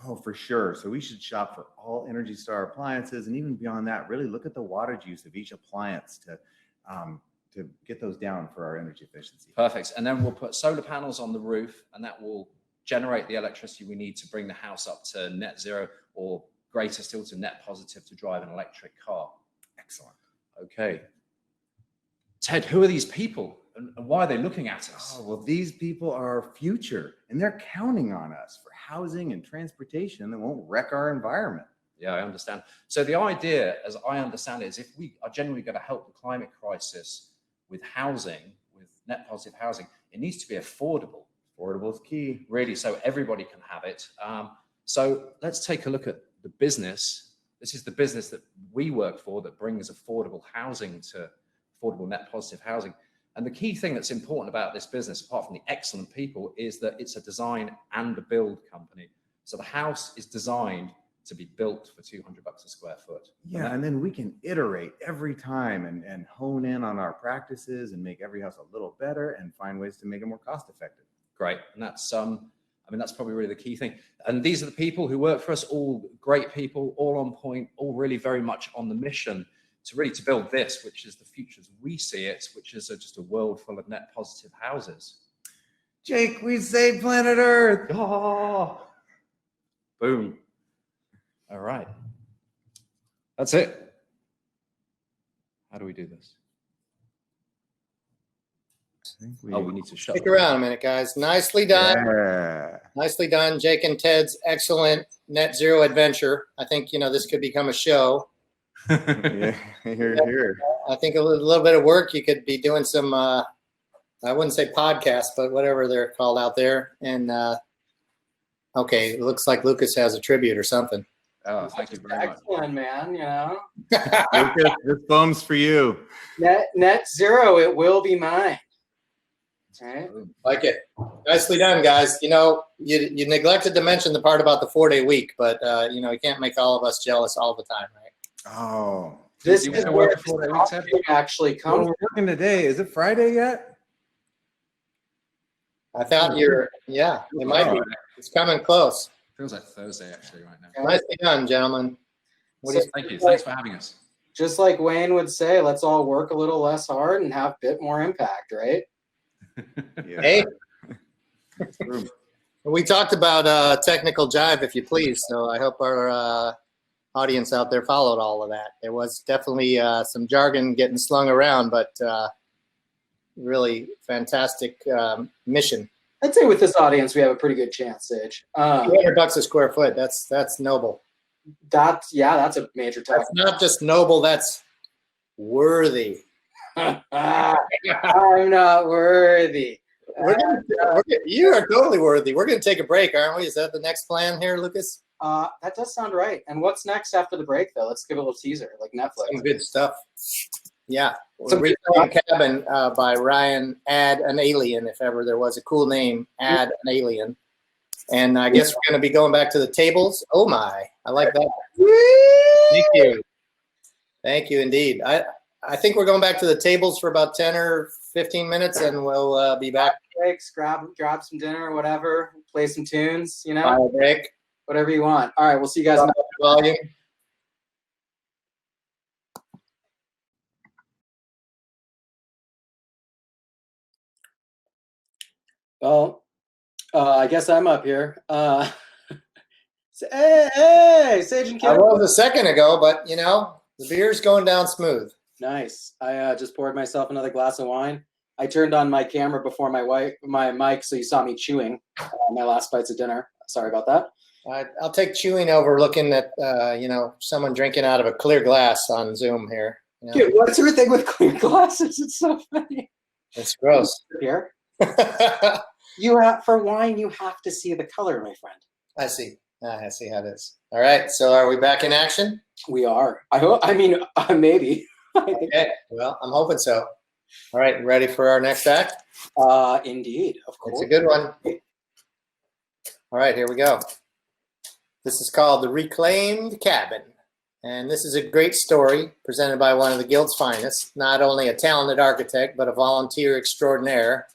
Oh, for sure. So we should shop for all Energy Star appliances, and even beyond that, really look at the wattage use of each appliance to get those down for our energy efficiency. Perfect. And then we'll put solar panels on the roof, and that will generate the electricity we need to bring the house up to net zero, or greater still to net positive to drive an electric car. Excellent. Okay. Ted, who are these people? And why are they looking at us? Oh, well, these people are our future, and they're counting on us for housing and transportation that won't wreck our environment. Yeah, I understand. So the idea, as I understand it, is if we are genuinely going to help the climate crisis with housing, with net positive housing, it needs to be affordable. Affordable is key. Really, so everybody can have it. So let's take a look at the business. This is the business that we work for that brings affordable housing to affordable net positive housing. And the key thing that's important about this business, apart from the excellent people, is that it's a design and a build company. So the house is designed to be built for $200 a square foot. Yeah, and then we can iterate every time and hone in on our practices and make every house a little better and find ways to make it more cost effective. Great. And that's, I mean, that's probably really the key thing. And these are the people who work for us, all great people, all on point, all really very much on the mission to build this, which is the future as we see it, which is just a world full of net positive houses. Jake, we saved planet Earth. Oh, boom. All right. That's it. How do we do this? Oh, we need to shut. Stick around a minute, guys. Nicely done. Yeah. Nicely done. Jake and Ted's excellent net zero adventure. I think, this could become a show. Yeah, here. I think a little bit of work. You could be doing some, I wouldn't say podcasts, but whatever they're called out there. And okay, it looks like Lucas has a tribute or something. Oh, thank you very much. Excellent, man. Lucas, this poem's for you. Net zero, it will be mine. Right. Like it. Nicely done, guys. You neglected to mention the part about the 4-day week, but you can't make all of us jealous all the time, right? Oh, This You is wanna where work before they this leave, topic actually we're comes. working today. Is it Friday yet? I thought it might be. It's coming close. Feels like Thursday actually right now. Nicely done, gentlemen. What do you Thank you. Thanks for having us. Just like Wayne would say, let's all work a little less hard and have a bit more impact, right? Yeah. Hey, we talked about technical jive, if you please. So I hope our audience out there followed all of that. There was definitely some jargon getting slung around, but really fantastic mission. I'd say with this audience, we have a pretty good chance, Sage. $200 a square foot. That's noble. That's a major topic. That's not just noble. That's worthy. I'm not worthy. You are totally worthy. We're going to take a break, aren't we? Is that the next plan here, Lucas? That does sound right. And what's next after the break, though? Let's give a little teaser, like Netflix. Some good stuff. Yeah. Some good Reclaim Cabin by Ryan Add an Alien, if ever there was a cool name, Add an Alien. And I guess we're going to be going back to the tables. Oh, my. I like that. Thank you. Thank you, indeed. I think we're going back to the tables for about 10 or 15 minutes, and we'll be back. Breaks, grab some dinner, whatever. Play some tunes, Bio break. whatever you want. All right, we'll see you guys. Volume. Well, I guess I'm up here. Hey, Sage and I Kim. was a second ago, but the beer's going down smooth. Nice. I just poured myself another glass of wine. I turned on my camera before my mic, so you saw me chewing my last bites of dinner. Sorry about that. I'll take chewing over looking at someone drinking out of a clear glass on Zoom here. Dude, what's your thing with clear glasses? It's so funny. It's gross. Here, I for wine, you have to see the color, my friend. see. I see how it is. All right. So are we back in action? We are. I hope. I mean, maybe. Okay. Well, I'm hoping so. All right. Ready for our next act? Indeed, of course. It's a good one. All right. Here we go. This is called The Reclaimed Cabin. And this is a great story presented by one of the Guild's finest, not only a talented architect, but a volunteer extraordinaire.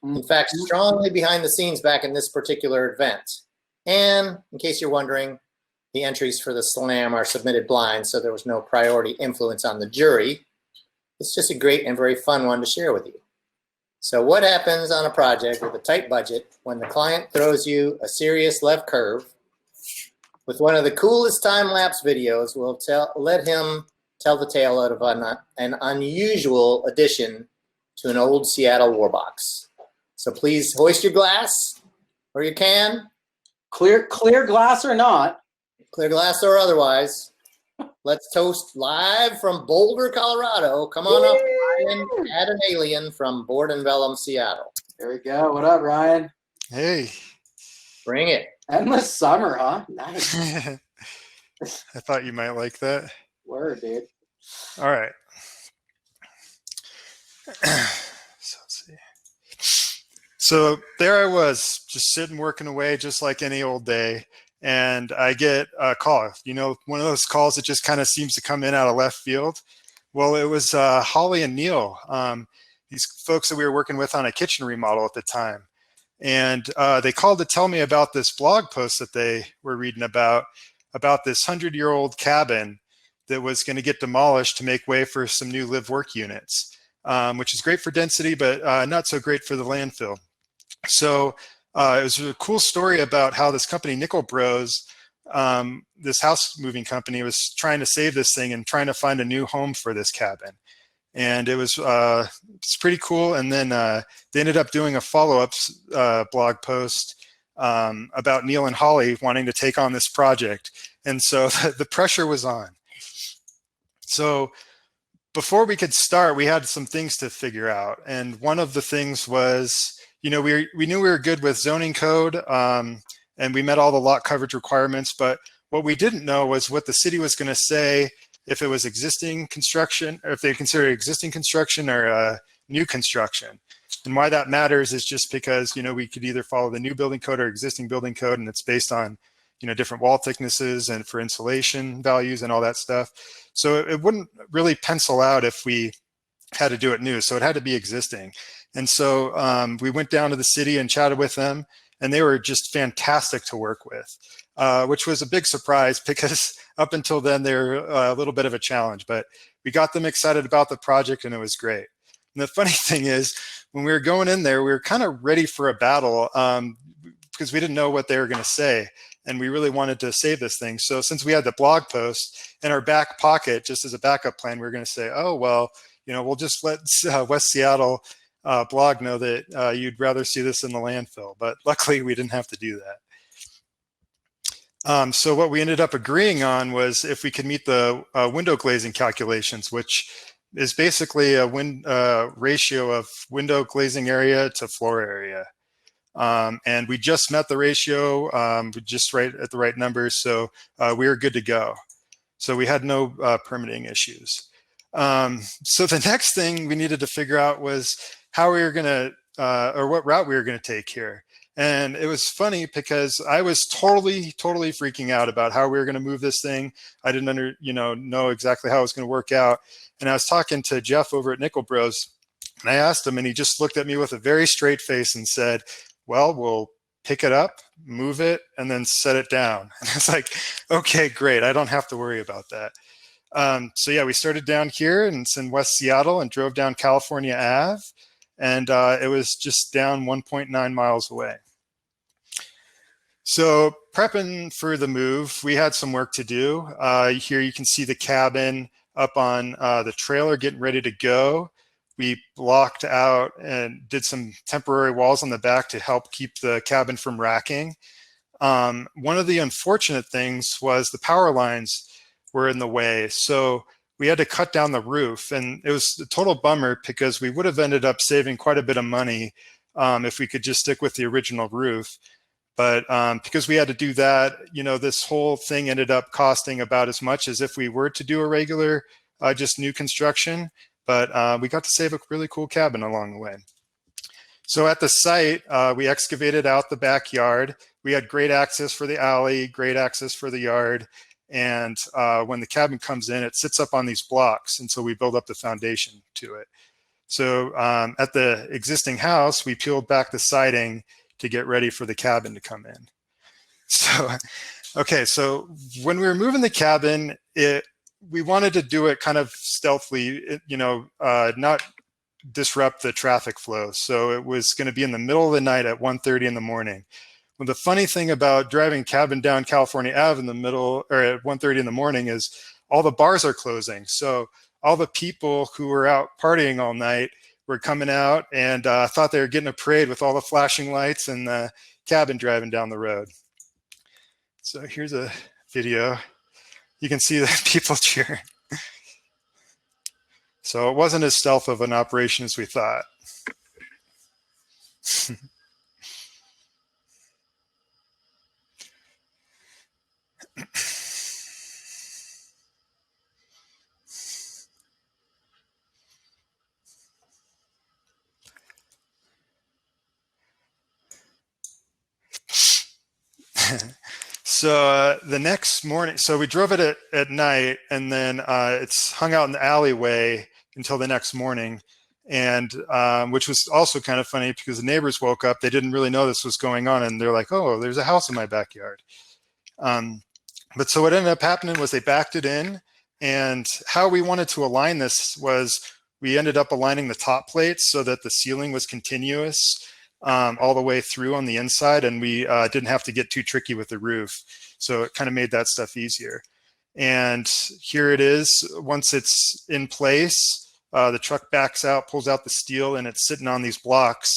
In fact, strongly behind the scenes back in this particular event. And in case you're wondering, the entries for the slam are submitted blind, so there was no priority influence on the jury. It's just a great and very fun one to share with you. So what happens on a project with a tight budget when the client throws you a serious left curve? With one of the coolest time-lapse videos, we'll let him tell the tale of an unusual addition to an old Seattle war box. So please hoist your glass or you can. Clear glass or not. Clear glass or otherwise. Let's toast live from Boulder, Colorado. Come on up and add an alien from Board and Vellum, Seattle. There we go. What up, Ryan? Hey. Bring it. Endless summer, huh? Nice. I thought you might like that. Word, dude. All right. So let's see. So there I was, just sitting working away, just like any old day. And I get a call, one of those calls that just kind of seems to come in out of left field. Well, it was Holly and Neil, these folks that we were working with on a kitchen remodel at the time. And they called to tell me about this blog post that they were reading about this 100-year-old cabin that was going to get demolished to make way for some new live-work units, which is great for density, but not so great for the landfill. So it was a cool story about how this company, Nickel Bros, this house moving company, was trying to save this thing and trying to find a new home for this cabin. And it was it's pretty cool. And then they ended up doing a follow-up blog post about Neil and Holly wanting to take on this project. And so the pressure was on. So before we could start, we had some things to figure out. And one of the things was, we knew we were good with zoning code, and we met all the lot coverage requirements. But what we didn't know was what the city was going to say if it was existing construction, or if they consider existing construction or new construction. And why that matters is just because, we could either follow the new building code or existing building code, and it's based on, different wall thicknesses and for insulation values and all that stuff. So it wouldn't really pencil out if we had to do it new. So it had to be existing. And so we went down to the city and chatted with them, and they were just fantastic to work with, which was a big surprise because up until then they're a little bit of a challenge, but we got them excited about the project and it was great. And the funny thing is, when we were going in there, we were kind of ready for a battle because we didn't know what they were going to say. And we really wanted to save this thing. So since we had the blog post in our back pocket, just as a backup plan, we were going to say, oh, well, we'll just let West Seattle blog know that you'd rather see this in the landfill. But luckily, we didn't have to do that. So what we ended up agreeing on was if we could meet the window glazing calculations, which is basically a ratio of window glazing area to floor area. And we just met the ratio, just right at the right numbers. So we were good to go. So we had no permitting issues. So the next thing we needed to figure out was how we were going to, or what route we were going to take here. And it was funny because I was totally freaking out about how we were going to move this thing. I didn't know exactly how it was going to work out. And I was talking to Jeff over at Nickel Bros, and I asked him, and he just looked at me with a very straight face and said, well, we'll pick it up, move it, and then set it down. And I was like, okay, great. I don't have to worry about that. So yeah, we started down here, and it's in West Seattle, and drove down California Ave. And it was just down 1.9 miles away. So prepping for the move, we had some work to do. Here you can see the cabin up on the trailer getting ready to go. We blocked out and did some temporary walls on the back to help keep the cabin from racking. One of the unfortunate things was the power lines were in the way. So we had to cut down the roof, and it was a total bummer because we would have ended up saving quite a bit of money if we could just stick with the original roof. But because we had to do that, this whole thing ended up costing about as much as if we were to do a regular, just new construction. But we got to save a really cool cabin along the way. So at the site, we excavated out the backyard. We had great access for the alley, great access for the yard. And when the cabin comes in, it sits up on these blocks. And so we build up the foundation to it. So at the existing house, we peeled back the siding to get ready for the cabin to come in. So, okay, so when we were moving the cabin, we wanted to do it kind of stealthily, not disrupt the traffic flow. So it was going to be in the middle of the night at 1:30 in the morning. Well, the funny thing about driving cabin down California Ave in the middle, or at 1:30 in the morning, is all the bars are closing. So all the people who were out partying all night were coming out and thought they were getting a parade with all the flashing lights and the cabin driving down the road. So here's a video. You can see the people cheering. So it wasn't as stealth of an operation as we thought. So the next morning, so we drove it at night, and then it's hung out in the alleyway until the next morning, and which was also kind of funny because the neighbors woke up. They didn't really know this was going on, and they're like, "Oh, there's a house in my backyard." But so what ended up happening was they backed it in, and how we wanted to align this was we ended up aligning the top plates so that the ceiling was continuous all the way through on the inside, and we didn't have to get too tricky with the roof. So it kind of made that stuff easier. And here it is. Once it's in place, the truck backs out, pulls out the steel, and it's sitting on these blocks.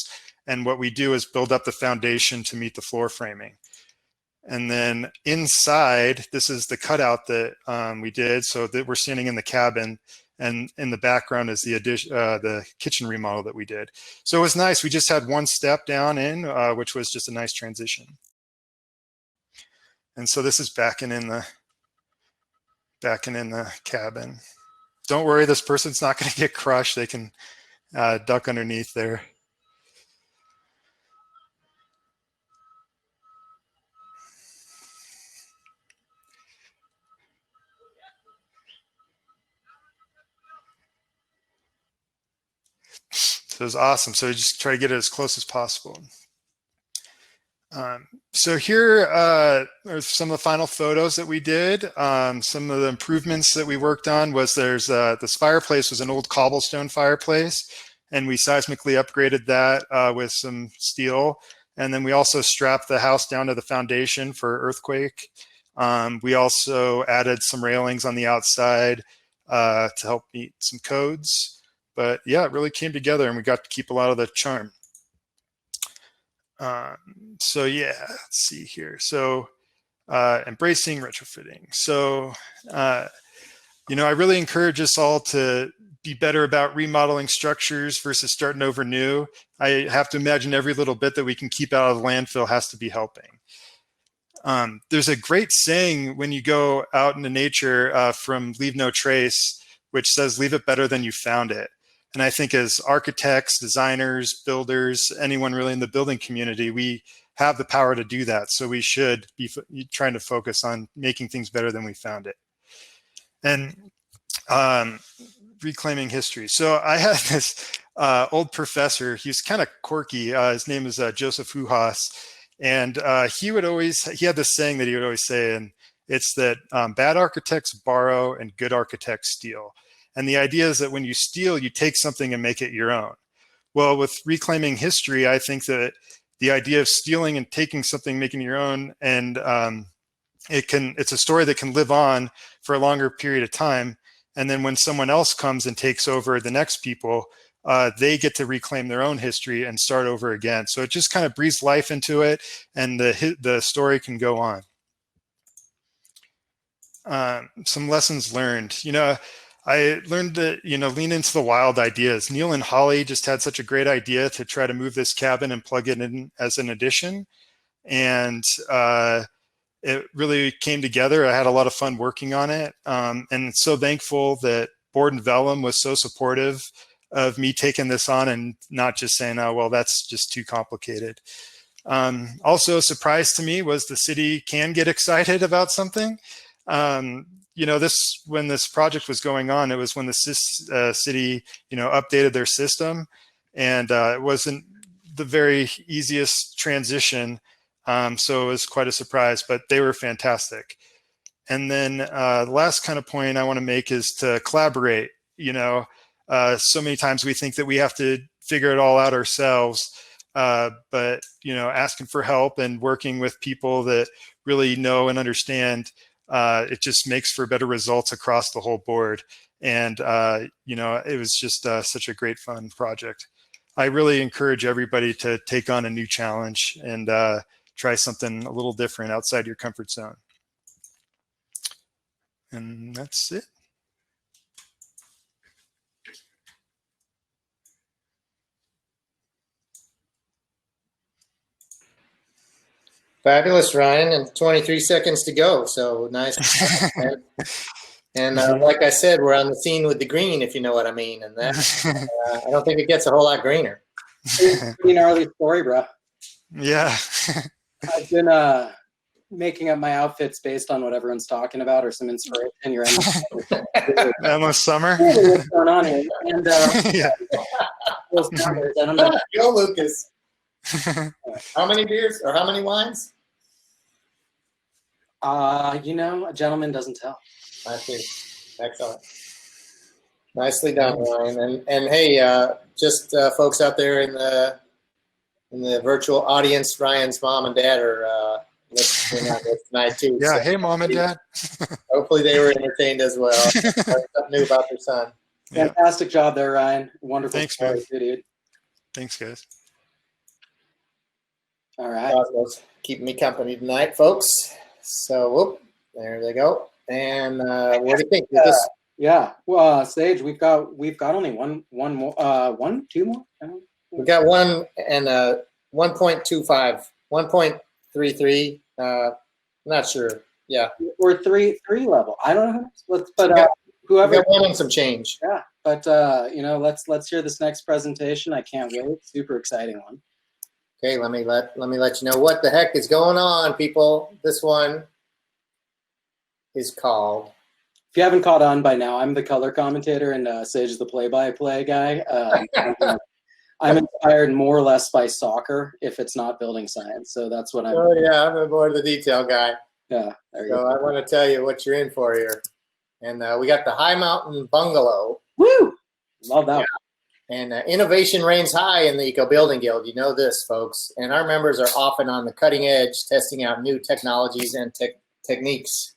And what we do is build up the foundation to meet the floor framing. And then inside, this is the cutout that we did, so that we're standing in the cabin, and in the background is the addition, the kitchen remodel that we did. So it was nice. We just had one step down in, which was just a nice transition. And so this is backing in the cabin. Don't worry, this person's not going to get crushed. They can duck underneath there. So it was awesome. So we just try to get it as close as possible. So here are some of the final photos that we did. Some of the improvements that we worked on was there's this fireplace was an old cobblestone fireplace, and we seismically upgraded that with some steel. And then we also strapped the house down to the foundation for earthquake. We also added some railings on the outside to help meet some codes. But yeah, it really came together, and we got to keep a lot of the charm. So yeah, let's see here. So embracing retrofitting. So, you know, I really encourage us all to be better about remodeling structures versus starting over new. I have to imagine every little bit that we can keep out of the landfill has to be helping. There's a great saying when you go out into nature from Leave No Trace, which says, leave it better than you found it. And I think as architects, designers, builders, anyone really in the building community, we have the power to do that. So we should be trying to focus on making things better than we found it. And reclaiming history. So I had this old professor. He was kind of quirky. His name is Joseph Hujas. And he had this saying that he would always say, and it's that bad architects borrow and good architects steal. And the idea is that when you steal, you take something and make it your own. Well, with reclaiming history, I think that the idea of stealing and taking something, making it your own, and it's a story that can live on for a longer period of time. And then when someone else comes and takes over the next people, they get to reclaim their own history and start over again. So it just kind of breathes life into it, and the story can go on. Some lessons learned. You know, I learned that, you know, lean into the wild ideas. Neil and Holly just had such a great idea to try to move this cabin and plug it in as an addition. And it really came together. I had a lot of fun working on it. And so thankful that Board and Vellum was so supportive of me taking this on and not just saying, oh, well, that's just too complicated. Also a surprise to me was the city can get excited about something. You know, when this project was going on, it was when the city, you know, updated their system, and it wasn't the very easiest transition. So it was quite a surprise, but they were fantastic. And then the last kind of point I want to make is to collaborate. You know, so many times we think that we have to figure it all out ourselves, but, you know, asking for help and working with people that really know and understand, it just makes for better results across the whole board. And, you know, it was just such a great fun project. I really encourage everybody to take on a new challenge and try something a little different outside your comfort zone. And that's it. Fabulous, Ryan, and 23 seconds to go. So nice. And like I said, we're on the scene with the green, if you know what I mean. And that I don't think it gets a whole lot greener. It's a pretty gnarly story, bro. Yeah. I've been making up my outfits based on what everyone's talking about or some inspiration. You're in Almost summer. what's going on here. And Yeah. those numbers, I don't know. Go, Lucas. How many beers or how many wines? A gentleman doesn't tell. I see. Excellent. Nicely done, Ryan. And hey, just folks out there in the virtual audience, Ryan's mom and dad are listening on this tonight too. Yeah. So Hey, mom and dad. hopefully they were entertained as well. Learned something new about their son. Yeah. Fantastic job there, Ryan. Wonderful Thanks, story, man. dude. Thanks, guys. All right. Cosmos keeping me company tonight, folks. So, whoop, there they go. And what do you think? Yeah. Well, Sage, we've got only two more. We got one and 1.25, 1.33. Not sure. Yeah, Or three level. I don't know. But we whoever. got one and some change. Yeah. But let's hear this next presentation. I can't wait. Super exciting one. Okay, let me let you know what the heck is going on, people. This one is called. If you haven't caught on by now, I'm the color commentator and Sage is the play-by-play guy. I'm inspired more or less by soccer if it's not building science. So that's what I'm. Oh yeah, I'm more the detail guy. Yeah. There you So go. I want to tell you what you're in for here. And we got the High Mountain Bungalow. Woo! Love that. Yeah. And innovation reigns high in the Eco Building Guild. You know this, folks. And our members are often on the cutting edge, testing out new technologies and techniques.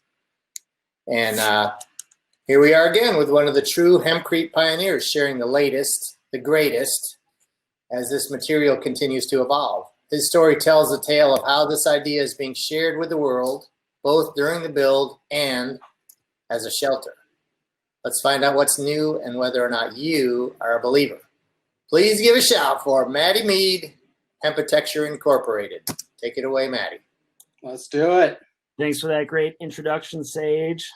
And here we are again with one of the true hempcrete pioneers sharing the latest, the greatest, as this material continues to evolve. His story tells the tale of how this idea is being shared with the world, both during the build and as a shelter. Let's find out what's new and whether or not you are a believer. Please give a shout for Maddie Mead, Hempitecture Incorporated. Take it away, Maddie. Let's do it. Thanks for that great introduction, Sage.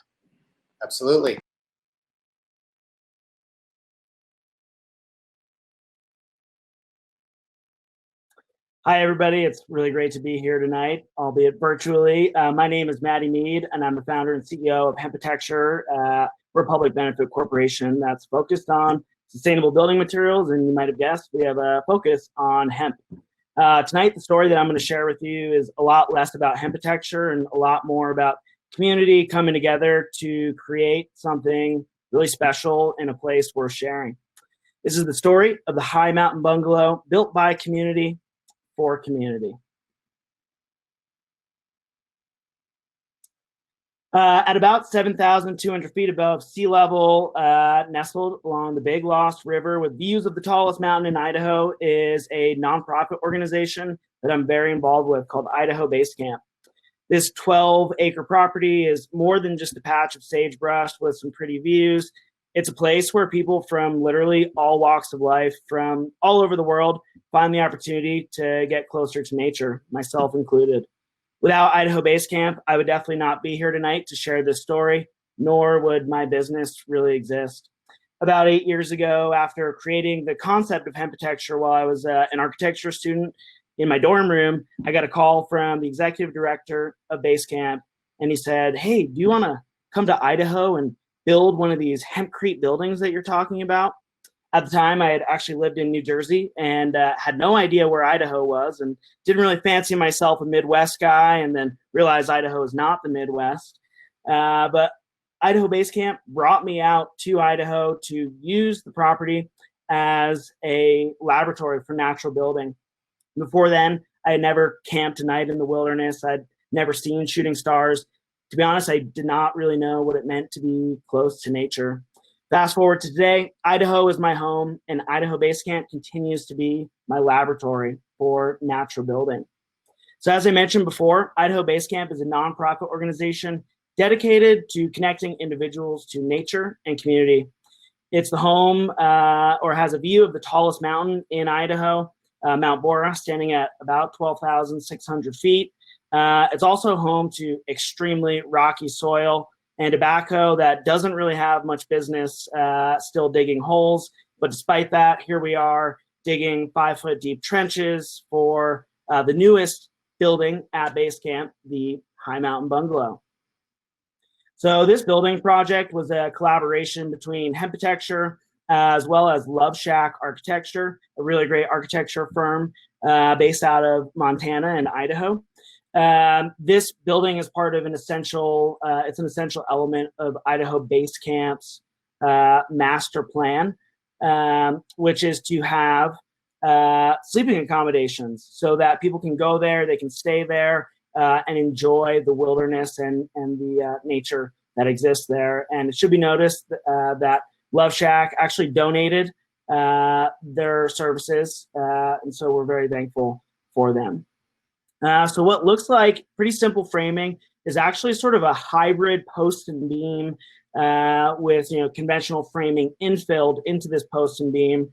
Absolutely. Hi, everybody. It's really great to be here tonight, albeit virtually. My name is Maddie Mead, and I'm the founder and CEO of Hempitecture. We're a public benefit corporation that's focused on sustainable building materials, and you might have guessed, we have a focus on hemp. Tonight, the story that I'm going to share with you is a lot less about Hempitecture and a lot more about community coming together to create something really special in a place worth sharing. This is the story of the High Mountain Bungalow, built by community for community. At about 7,200 feet above sea level, nestled along the Big Lost River with views of the tallest mountain in Idaho, is a nonprofit organization that I'm very involved with called Idaho Base Camp. This 12-acre property is more than just a patch of sagebrush with some pretty views. It's a place where people from literally all walks of life, from all over the world, find the opportunity to get closer to nature, myself included. Without Idaho Base Camp, I would definitely not be here tonight to share this story, nor would my business really exist. About 8 years ago, after creating the concept of Hempitecture while I was an architecture student in my dorm room, I got a call from the executive director of Base Camp, and he said, "Hey, do you want to come to Idaho and build one of these hempcrete buildings that you're talking about?" At the time, I had actually lived in New Jersey and had no idea where Idaho was and didn't really fancy myself a Midwest guy, and then realized Idaho is not the Midwest. But Idaho Base Camp brought me out to Idaho to use the property as a laboratory for natural building. Before then, I had never camped a night in the wilderness. I'd never seen shooting stars. To be honest, I did not really know what it meant to be close to nature. Fast forward to today, Idaho is my home, and Idaho Base Camp continues to be my laboratory for natural building. So as I mentioned before, Idaho Base Camp is a nonprofit organization dedicated to connecting individuals to nature and community. It's the home or has a view of the tallest mountain in Idaho, Mount Bora, standing at about 12,600 feet. It's also home to extremely rocky soil and a backhoe that doesn't really have much business still digging holes. But despite that, here we are digging 5-foot deep trenches for the newest building at base camp, the High Mountain Bungalow. So this building project was a collaboration between Hempitecture as well as Love Shack Architecture, a really great architecture firm based out of Montana and Idaho. This building is part of an essential, it's an essential element of Idaho Base Camp's master plan, which is to have sleeping accommodations so that people can go there, they can stay there, and enjoy the wilderness and the nature that exists there. And it should be noticed that Love Shack actually donated their services, and so we're very thankful for them. So what looks like pretty simple framing is actually sort of a hybrid post and beam with conventional framing infilled into this post and beam.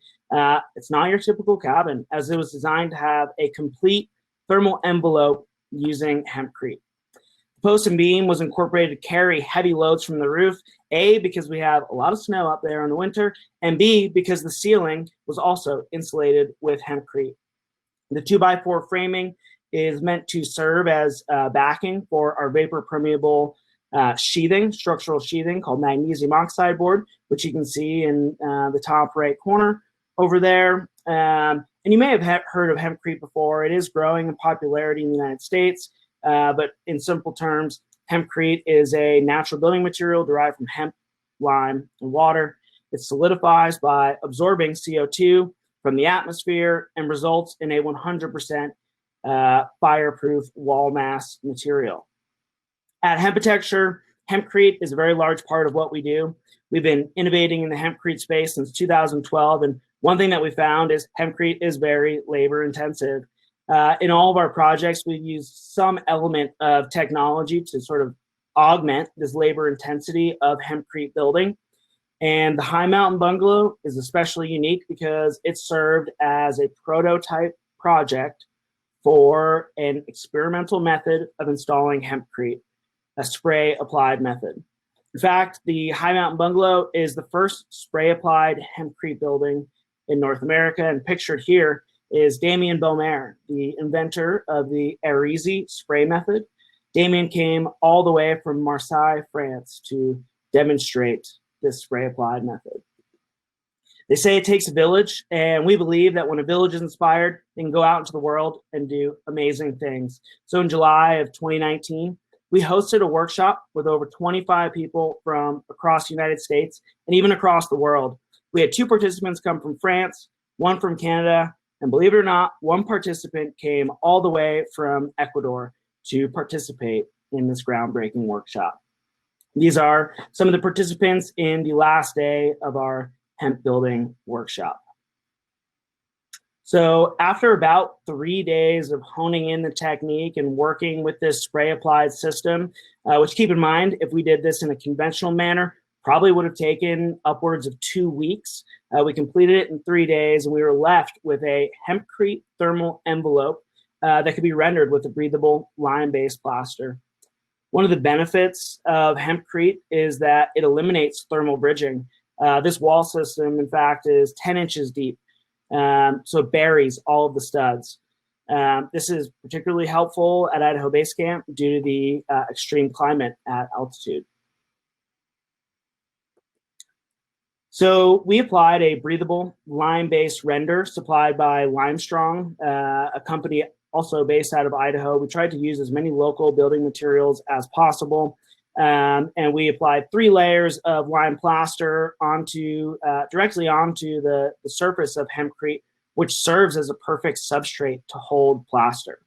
It's not your typical cabin, as it was designed to have a complete thermal envelope using hempcrete. The post and beam was incorporated to carry heavy loads from the roof, A, because we have a lot of snow up there in the winter, and B, because the ceiling was also insulated with hempcrete. The 2x4 framing is meant to serve as backing for our vapor permeable sheathing, structural sheathing called magnesium oxide board, which you can see in the top right corner over there. And you may have heard of hempcrete before. It is growing in popularity in the United States, but in simple terms, hempcrete is a natural building material derived from hemp, lime, and water. It solidifies by absorbing CO2 from the atmosphere and results in a 100% fireproof wall mass material. At Hempitecture, hempcrete is a very large part of what we do. We've been innovating in the hempcrete space since 2012, and one thing that we found is hempcrete is very labor intensive. In all of our projects, we've used some element of technology to sort of augment this labor intensity of hempcrete building. And the High Mountain Bungalow is especially unique because it served as a prototype project for an experimental method of installing hempcrete, a spray applied method. In fact, the High Mountain Bungalow is the first spray applied hempcrete building in North America, and pictured here is Damien Beaumer, the inventor of the Arizi spray method. Damien came all the way from Marseille, France to demonstrate this spray applied method. They say it takes a village, and we believe that when a village is inspired, they can go out into the world and do amazing things. So in July of 2019, we hosted a workshop with over 25 people from across the United States and even across the world. We had 2 participants come from France, 1 from Canada, and believe it or not, 1 participant came all the way from Ecuador to participate in this groundbreaking workshop. These are some of the participants in the last day of our hemp building workshop. So after about 3 days of honing in the technique and working with this spray applied system, which keep in mind, if we did this in a conventional manner, probably would have taken upwards of 2 weeks. We completed it in 3 days, and we were left with a hempcrete thermal envelope that could be rendered with a breathable lime-based plaster. One of the benefits of hempcrete is that it eliminates thermal bridging. This wall system, in fact, is 10 inches deep, so it buries all of the studs. This is particularly helpful at Idaho Base Camp due to the extreme climate at altitude. So we applied a breathable lime-based render supplied by Limestrong, a company also based out of Idaho. We tried to use as many local building materials as possible. And we applied 3 layers of lime plaster directly onto the surface of hempcrete, which serves as a perfect substrate to hold plaster.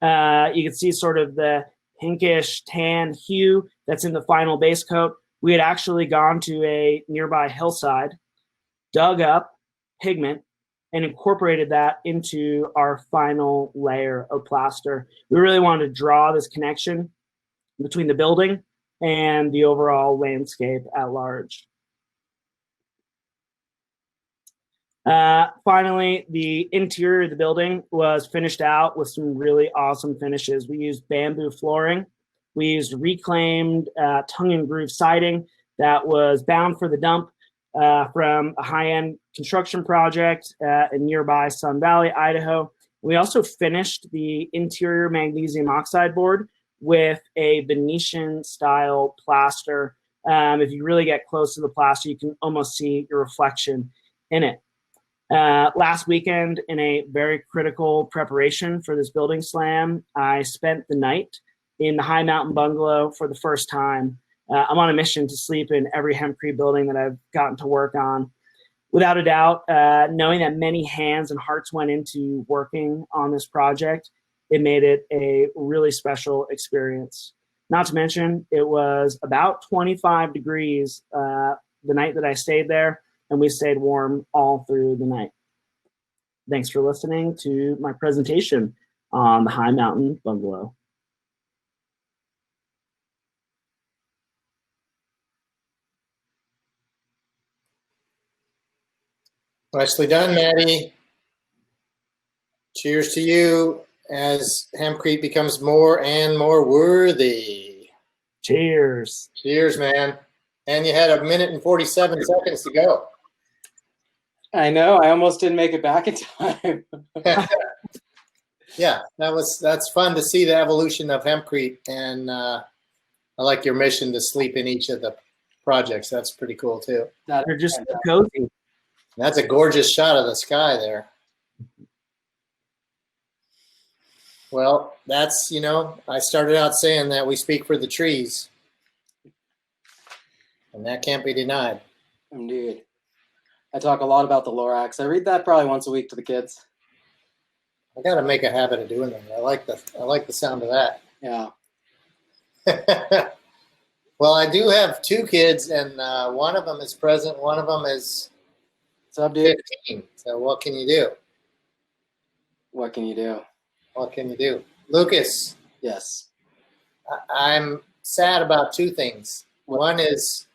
You can see sort of the pinkish tan hue that's in the final base coat. We had actually gone to a nearby hillside, dug up pigment, and incorporated that into our final layer of plaster. We really wanted to draw this connection between the building and the overall landscape at large. Finally, the interior of the building was finished out with some really awesome finishes. We used bamboo flooring. We used reclaimed tongue and groove siding that was bound for the dump from a high-end construction project in nearby Sun Valley, Idaho. We also finished the interior magnesium oxide board with a Venetian style plaster. If you really get close to the plaster, you can almost see your reflection in it. Last weekend, in a very critical preparation for this building slam, I spent the night in the High Mountain Bungalow for the first time. I'm on a mission to sleep in every Hempcrete building that I've gotten to work on. Without a doubt, knowing that many hands and hearts went into working on this project, it made it a really special experience. Not to mention, it was about 25 degrees the night that I stayed there, and we stayed warm all through the night. Thanks for listening to my presentation on the High Mountain Bungalow. Nicely done, Maddie. Cheers to you as Hempcrete becomes more and more worthy. Cheers. Cheers, man. And you had 1 minute and 47 seconds to go. I know. I almost didn't make it back in time. Yeah, that's fun to see the evolution of Hempcrete, and I like your mission to sleep in each of the projects. That's pretty cool too. They're just so cozy. That's a gorgeous shot of the sky there. Well, that's, I started out saying that we speak for the trees, and that can't be denied. Indeed. I talk a lot about the Lorax. I read that probably once a week to the kids. I got to make a habit of doing that. I like the sound of that. Yeah. Well, I do have 2 kids, and one of them is present. One of them is What's up, dude? 15. So what can you do? What can you do? What can you do? Lucas, Yes. I'm sad about 2 things. One is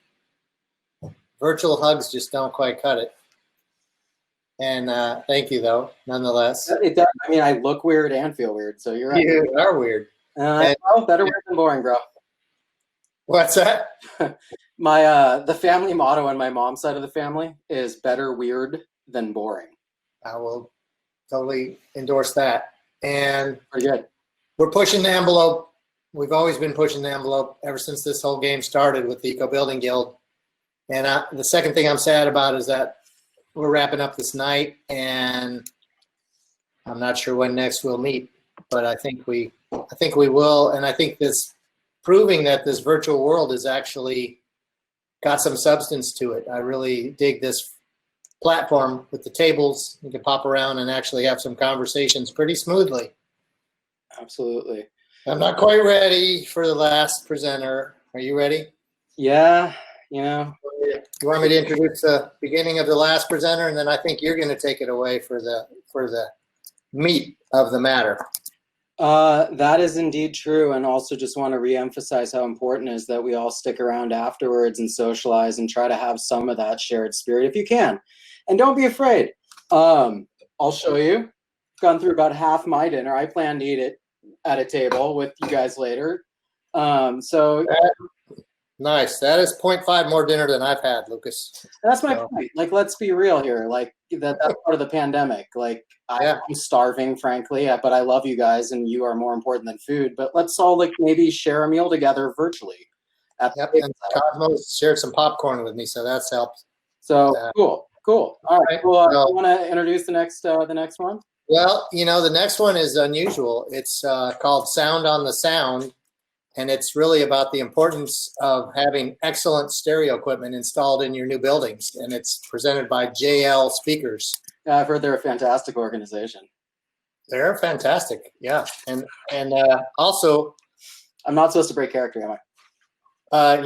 virtual hugs just don't quite cut it. And thank you, though, nonetheless. It does. I mean, I look weird and feel weird, so you're right. You are weird. Better weird than boring, bro. What's that? My the family motto on my mom's side of the family is better weird than boring. I will totally endorse that. And Pretty good. we're pushing the envelope. We've always been pushing the envelope ever since this whole game started with the Eco Building Guild. And the second thing I'm sad about is that we're wrapping up this night, and I'm not sure when next we'll meet, but I think we will. And I think this proving that this virtual world has actually got some substance to it. I really dig this platform with the tables. You can pop around and actually have some conversations pretty smoothly. Absolutely. I'm not quite ready for the last presenter. Are you ready? Yeah. You want me to introduce the beginning of the last presenter, and then I think you're going to take it away for the meat of the matter. That is indeed true, and also just want to reemphasize how important it is that we all stick around afterwards and socialize and try to have some of that shared spirit if you can. And don't be afraid. I'll show you. Gone through about half my dinner. I plan to eat it at a table with you guys later. Nice. That is 0.5 more dinner than I've had, Lucas. That's my point. Like, let's be real here. Like, that's part of the pandemic. Like, I'm starving, frankly, but I love you guys, and you are more important than food. But let's all maybe share a meal together virtually. Yep. And Cosmos shared some popcorn with me, so that's helped. So cool. All right. Well, you want to introduce the next one? Well, the next one is unusual. It's called Sound on the Sound. And it's really about the importance of having excellent stereo equipment installed in your new buildings. And it's presented by JL Speakers. Yeah, I've heard they're a fantastic organization. They're fantastic, yeah. And also, I'm not supposed to break character, am I?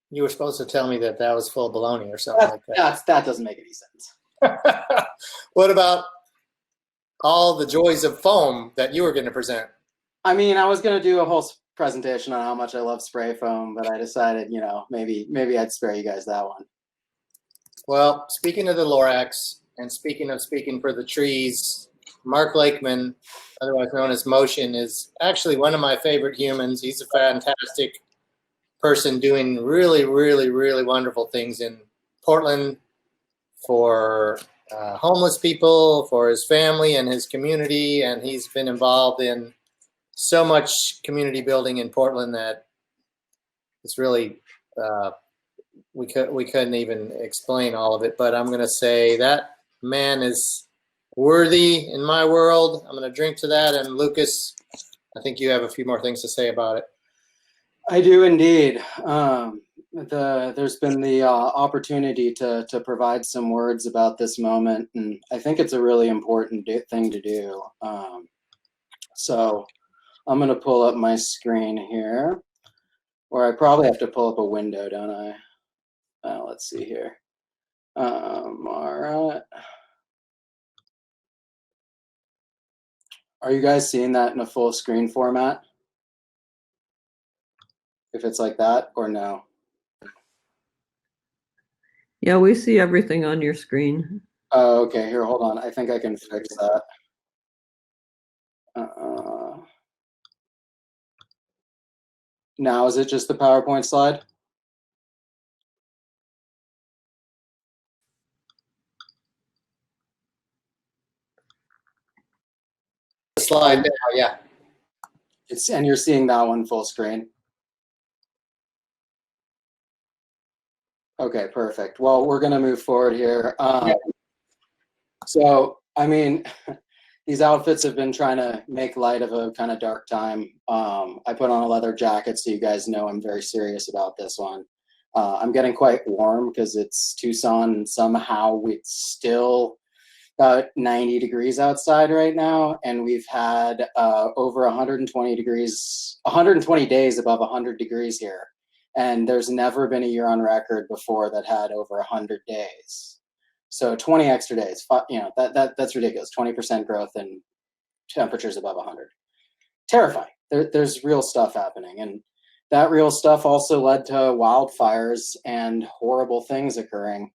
You were supposed to tell me that was full of baloney or something like that. That doesn't make any sense. What about all the joys of foam that you were going to present? I mean, I was going to do a whole presentation on how much I love spray foam, but I decided, maybe I'd spare you guys that one. Well, speaking of the Lorax and speaking of speaking for the trees, Mark Lakeman, otherwise known as Motion, is actually one of my favorite humans. He's a fantastic person doing really, really, really wonderful things in Portland for homeless people, for his family and his community. And he's been involved in so much community building in Portland that it's really, we couldn't even explain all of it. But I'm going to say that man is worthy in my world. I'm going to drink to that. And Lucas, I think you have a few more things to say about it. I do indeed. There's been the opportunity to provide some words about this moment, and I think it's a really important thing to do. So I'm going to pull up my screen here, or I probably have to pull up a window, don't I? Let's see here. All right. Are you guys seeing that in a full screen format? If it's like that, or no? Yeah, we see everything on your screen. Oh, okay. Here, hold on. I think I can fix that. Now, is it just the PowerPoint slide? Slide now, yeah. And you're seeing that one full screen. Okay, perfect. Well, we're going to move forward here. So, I mean, these outfits have been trying to make light of a kind of dark time. I put on a leather jacket, so you guys know I'm very serious about this one. I'm getting quite warm because it's Tucson, and somehow it's still about 90 degrees outside right now, and we've had over 120 days above 100 degrees here. And there's never been a year on record before that had over 100 days. So 20 extra days, that's ridiculous. 20% growth in temperatures above 100. Terrifying. There's real stuff happening. And that real stuff also led to wildfires and horrible things occurring.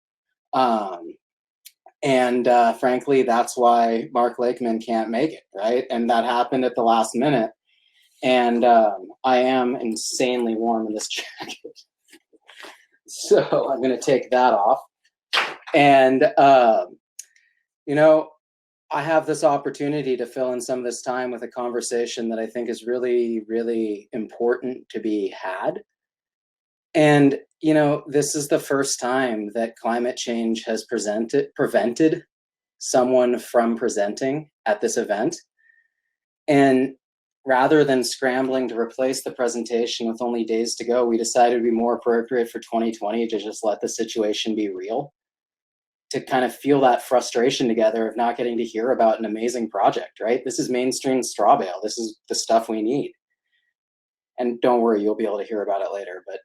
Frankly, that's why Mark Lakeman can't make it, right? And that happened at the last minute. And I am insanely warm in this jacket. So I'm going to take that off. And, I have this opportunity to fill in some of this time with a conversation that I think is really, really important to be had. And, this is the first time that climate change has prevented someone from presenting at this event. And rather than scrambling to replace the presentation with only days to go, we decided it would be more appropriate for 2020 to just let the situation be real, to kind of feel that frustration together of not getting to hear about an amazing project, right? This is mainstream straw bale. This is the stuff we need. And don't worry, you'll be able to hear about it later. But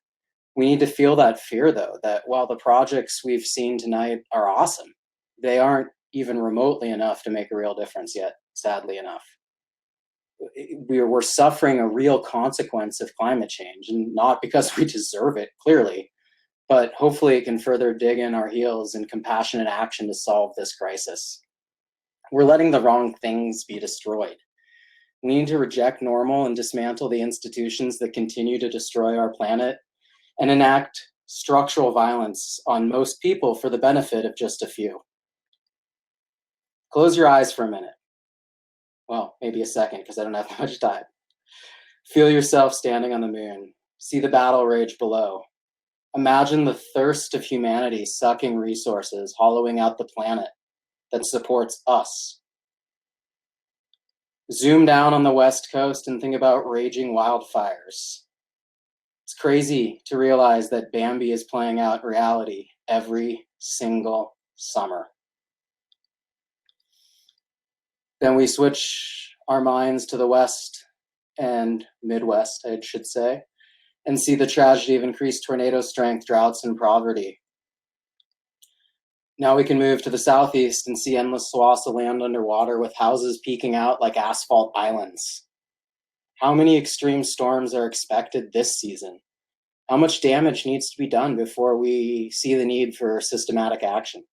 we need to feel that fear, though, that while the projects we've seen tonight are awesome, they aren't even remotely enough to make a real difference yet, sadly enough. We're suffering a real consequence of climate change, and not because we deserve it, clearly, but hopefully it can further dig in our heels in compassionate action to solve this crisis. We're letting the wrong things be destroyed. We need to reject normal and dismantle the institutions that continue to destroy our planet and enact structural violence on most people for the benefit of just a few. Close your eyes for a minute. Well, maybe a second, because I don't have much time. Feel yourself standing on the moon. See the battle rage below. Imagine the thirst of humanity sucking resources, hollowing out the planet that supports us. Zoom down on the West Coast and think about raging wildfires. It's crazy to realize that Bambi is playing out reality every single summer. Then we switch our minds to the West and Midwest, I should say, and see the tragedy of increased tornado strength, droughts, and poverty. Now we can move to the Southeast and see endless swaths of land underwater with houses peeking out like asphalt islands. How many extreme storms are expected this season? How much damage needs to be done before we see the need for systematic action?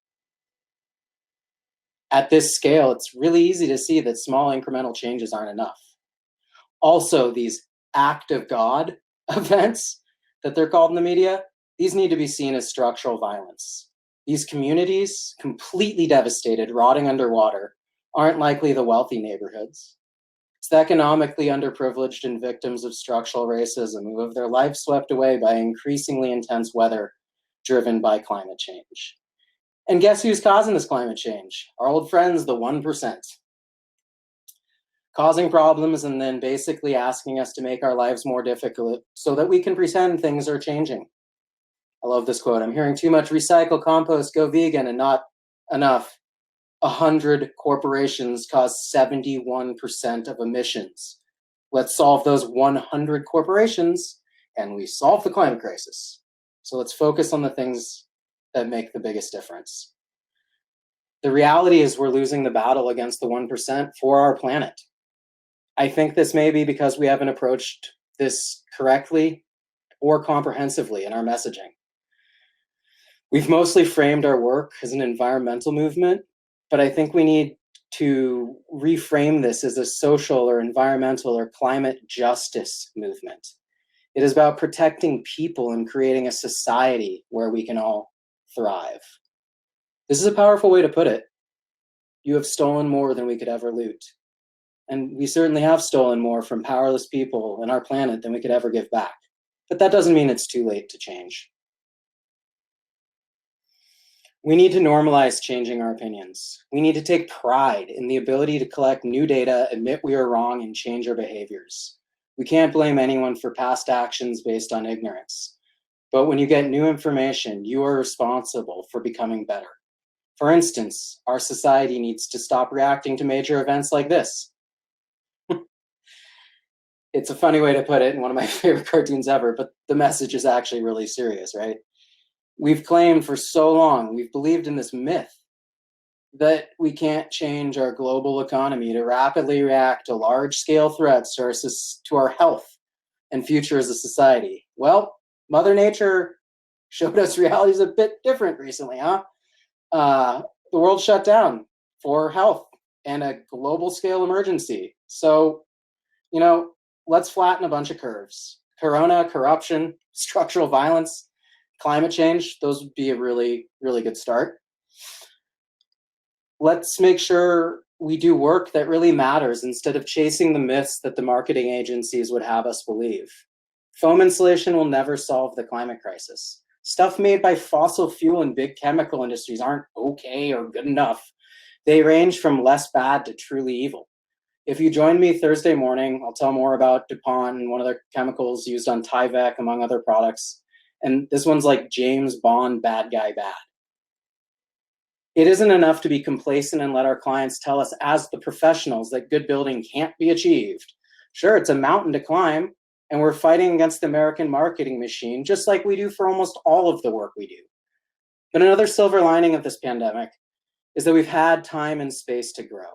At this scale, it's really easy to see that small incremental changes aren't enough. Also, these act of God events that they're called in the media, these need to be seen as structural violence. These communities, completely devastated, rotting underwater, aren't likely the wealthy neighborhoods. It's the economically underprivileged and victims of structural racism who have their lives swept away by increasingly intense weather driven by climate change. And guess who's causing this climate change? Our old friends, the 1%. Causing problems and then basically asking us to make our lives more difficult so that we can pretend things are changing. I love this quote. I'm hearing too much recycle, compost, go vegan, and not enough. 100 corporations cause 71% of emissions. Let's solve those 100 corporations and we solve the climate crisis. So let's focus on the things that make the biggest difference. The reality is we're losing the battle against the 1% for our planet. I think this may be because we haven't approached this correctly or comprehensively in our messaging. We've mostly framed our work as an environmental movement, but I think we need to reframe this as a social or environmental or climate justice movement. It is about protecting people and creating a society where we can all thrive. This is a powerful way to put it. You have stolen more than we could ever loot. And we certainly have stolen more from powerless people and our planet than we could ever give back. But that doesn't mean it's too late to change. We need to normalize changing our opinions. We need to take pride in the ability to collect new data, admit we are wrong, and change our behaviors. We can't blame anyone for past actions based on ignorance. But when you get new information, you are responsible for becoming better. For instance, our society needs to stop reacting to major events like this. It's a funny way to put it in one of my favorite cartoons ever, but the message is actually really serious, right? We've claimed for so long, we've believed in this myth that we can't change our global economy to rapidly react to large-scale threats to our health and future as a society. Well, Mother Nature showed us reality is a bit different recently, huh? The world shut down for health and a global scale emergency. So, let's flatten a bunch of curves. Corona, corruption, structural violence, climate change, those would be a really, really good start. Let's make sure we do work that really matters instead of chasing the myths that the marketing agencies would have us believe. Foam insulation will never solve the climate crisis. Stuff made by fossil fuel and big chemical industries aren't okay or good enough. They range from less bad to truly evil. If you join me Thursday morning, I'll tell more about DuPont and one of their chemicals used on Tyvek, among other products. And this one's like James Bond, bad guy bad. It isn't enough to be complacent and let our clients tell us as the professionals that good building can't be achieved. Sure, it's a mountain to climb, and we're fighting against the American marketing machine, just like we do for almost all of the work we do. But another silver lining of this pandemic is that we've had time and space to grow,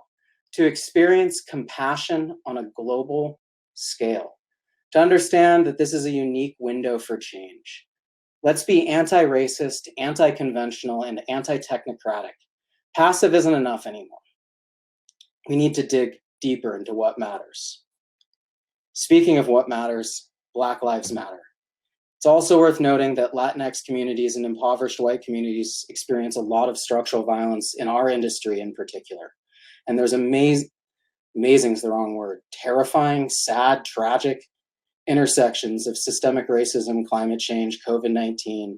to experience compassion on a global scale, to understand that this is a unique window for change. Let's be anti-racist, anti-conventional, and anti-technocratic. Passive isn't enough anymore. We need to dig deeper into what matters. Speaking of what matters, Black Lives Matter. It's also worth noting that Latinx communities and impoverished white communities experience a lot of structural violence in our industry in particular. And there's amazing is the wrong word, terrifying, sad, tragic intersections of systemic racism, climate change, COVID-19.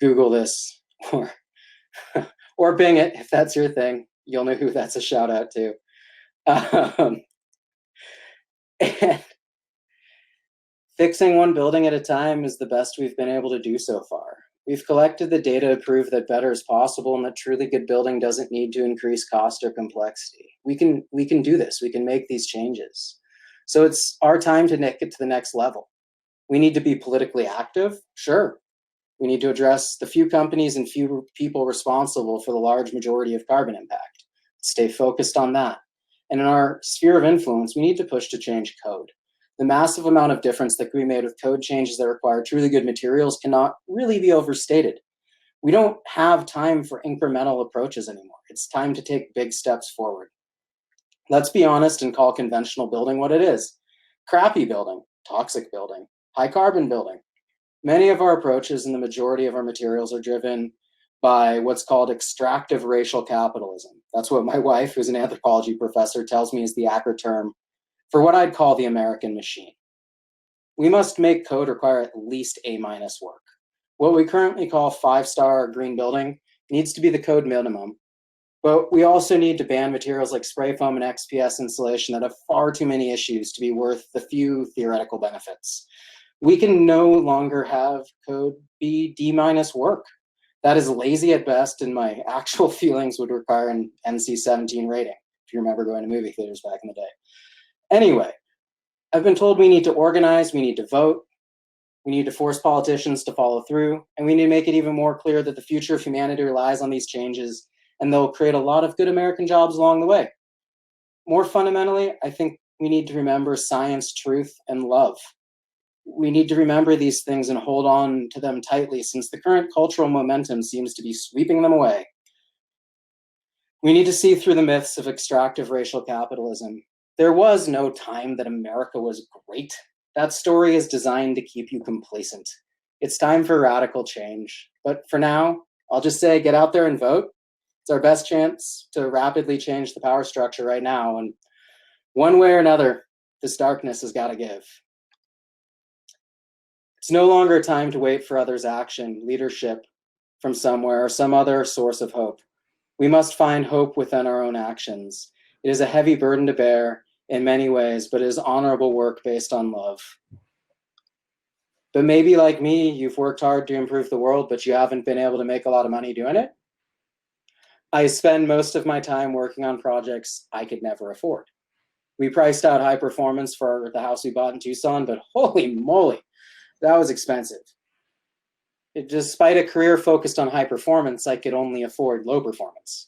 Google this or Bing it if that's your thing. You'll know who that's a shout out to. And fixing one building at a time is the best we've been able to do so far. We've collected the data to prove that better is possible and that truly good building doesn't need to increase cost or complexity. We can do this. We can make these changes. So it's our time to get to the next level. We need to be politically active, sure. We need to address the few companies and few people responsible for the large majority of carbon impact. Stay focused on that. And in our sphere of influence, we need to push to change code. The massive amount of difference that can be made with code changes that require truly good materials cannot really be overstated. We don't have time for incremental approaches anymore. It's time to take big steps forward. Let's be honest and call conventional building what it is. Crappy building, toxic building, high carbon building. Many of our approaches and the majority of our materials are driven by what's called extractive racial capitalism. That's what my wife, who's an anthropology professor, tells me is the accurate term for what I'd call the American machine. We must make code require at least A- work. What we currently call 5-star green building needs to be the code minimum, but we also need to ban materials like spray foam and XPS insulation that have far too many issues to be worth the few theoretical benefits. We can no longer have code be D- work. That is lazy at best, and my actual feelings would require an NC-17 rating, if you remember going to movie theaters back in the day. Anyway, I've been told we need to organize, we need to vote, we need to force politicians to follow through, and we need to make it even more clear that the future of humanity relies on these changes, and they'll create a lot of good American jobs along the way. More fundamentally, I think we need to remember science, truth, and love. We need to remember these things and hold on to them tightly, since the current cultural momentum seems to be sweeping them away. We need to see through the myths of extractive racial capitalism. There was no time that America was great. That story is designed to keep you complacent. It's time for radical change. But for now, I'll just say get out there and vote. It's our best chance to rapidly change the power structure right now. And one way or another, this darkness has got to give. It's no longer time to wait for others' action, leadership from somewhere, or some other source of hope. We must find hope within our own actions. It is a heavy burden to bear in many ways, but it is honorable work based on love. But maybe like me, you've worked hard to improve the world, but you haven't been able to make a lot of money doing it. I spend most of my time working on projects I could never afford. We priced out high performance for the house we bought in Tucson, but holy moly, that was expensive. Despite a career focused on high performance, I could only afford low performance.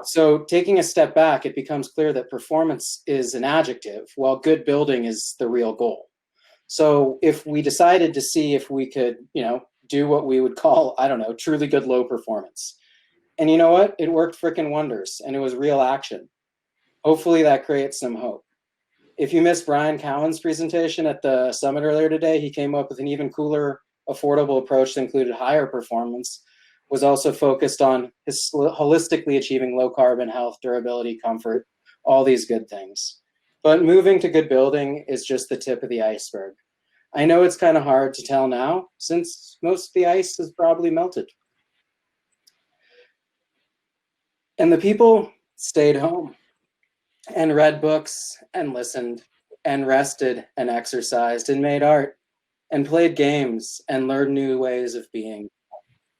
So taking a step back, it becomes clear that performance is an adjective, while good building is the real goal. So if we decided to see if we could, do what we would call, truly good low performance. And you know what? It worked frickin' wonders, and it was real action. Hopefully that creates some hope. If you missed Brian Cowan's presentation at the summit earlier today, he came up with an even cooler, affordable approach that included higher performance, was also focused on holistically achieving low carbon, health, durability, comfort, all these good things. But moving to good building is just the tip of the iceberg. I know it's kind of hard to tell now, since most of the ice is probably melted. And the people stayed home and read books and listened and rested and exercised and made art and played games and learned new ways of being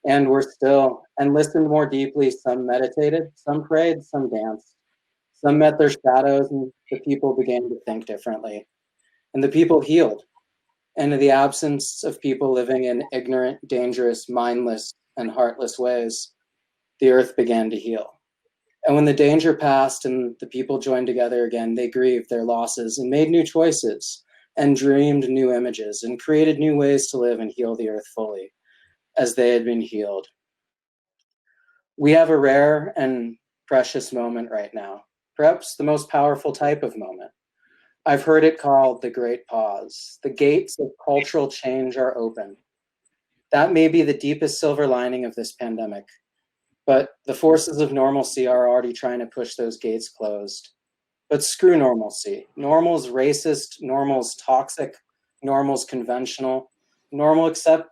and were still and listened more deeply. Some meditated, some prayed, some danced. Some met their shadows, and the people began to think differently. And the people healed. And in the absence of people living in ignorant, dangerous, mindless, and heartless ways, the earth began to heal. And when the danger passed and the people joined together again, they grieved their losses and made new choices and dreamed new images and created new ways to live and heal the earth fully as they had been healed. We have a rare and precious moment right now, perhaps the most powerful type of moment. I've heard it called the Great Pause. The gates of cultural change are open. That may be the deepest silver lining of this pandemic. But the forces of normalcy are already trying to push those gates closed. But screw normalcy. Normal's racist, normal's toxic, normal's conventional. Normal except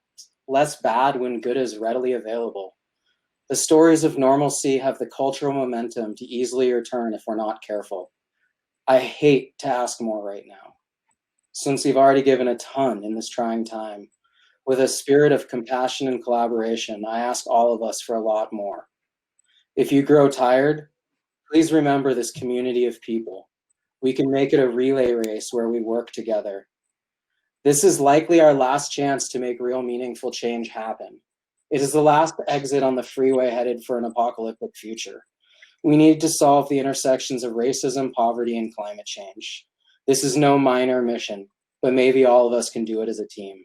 less bad when good is readily available. The stories of normalcy have the cultural momentum to easily return if we're not careful. I hate to ask more right now, since we've already given a ton in this trying time. With a spirit of compassion and collaboration, I ask all of us for a lot more. If you grow tired, please remember this community of people. We can make it a relay race where we work together. This is likely our last chance to make real meaningful change happen. It is the last exit on the freeway headed for an apocalyptic future. We need to solve the intersections of racism, poverty, and climate change. This is no minor mission, but maybe all of us can do it as a team.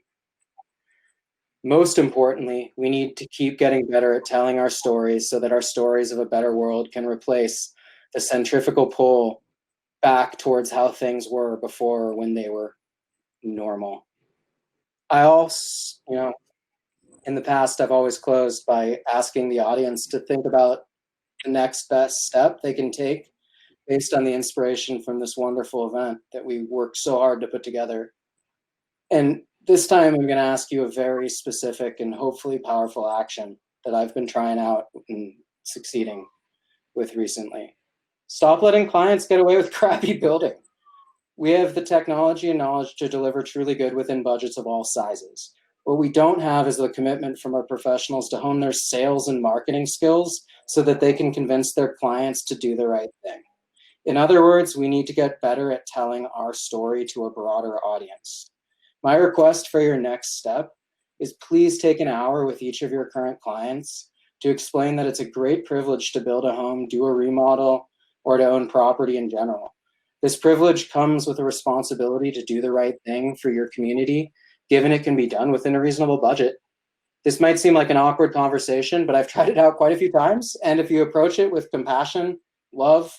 Most importantly, we need to keep getting better at telling our stories so that our stories of a better world can replace the centrifugal pull back towards how things were before, when they were normal. I also, in the past, I've always closed by asking the audience to think about the next best step they can take based on the inspiration from this wonderful event that we worked so hard to put together. And this time I'm going to ask you a very specific and hopefully powerful action that I've been trying out and succeeding with recently. Stop letting clients get away with crappy building. We have the technology and knowledge to deliver truly good within budgets of all sizes. What we don't have is the commitment from our professionals to hone their sales and marketing skills so that they can convince their clients to do the right thing. In other words, we need to get better at telling our story to a broader audience. My request for your next step is please take an hour with each of your current clients to explain that it's a great privilege to build a home, do a remodel, or to own property in general. This privilege comes with a responsibility to do the right thing for your community, given it can be done within a reasonable budget. This might seem like an awkward conversation, but I've tried it out quite a few times. And if you approach it with compassion, love,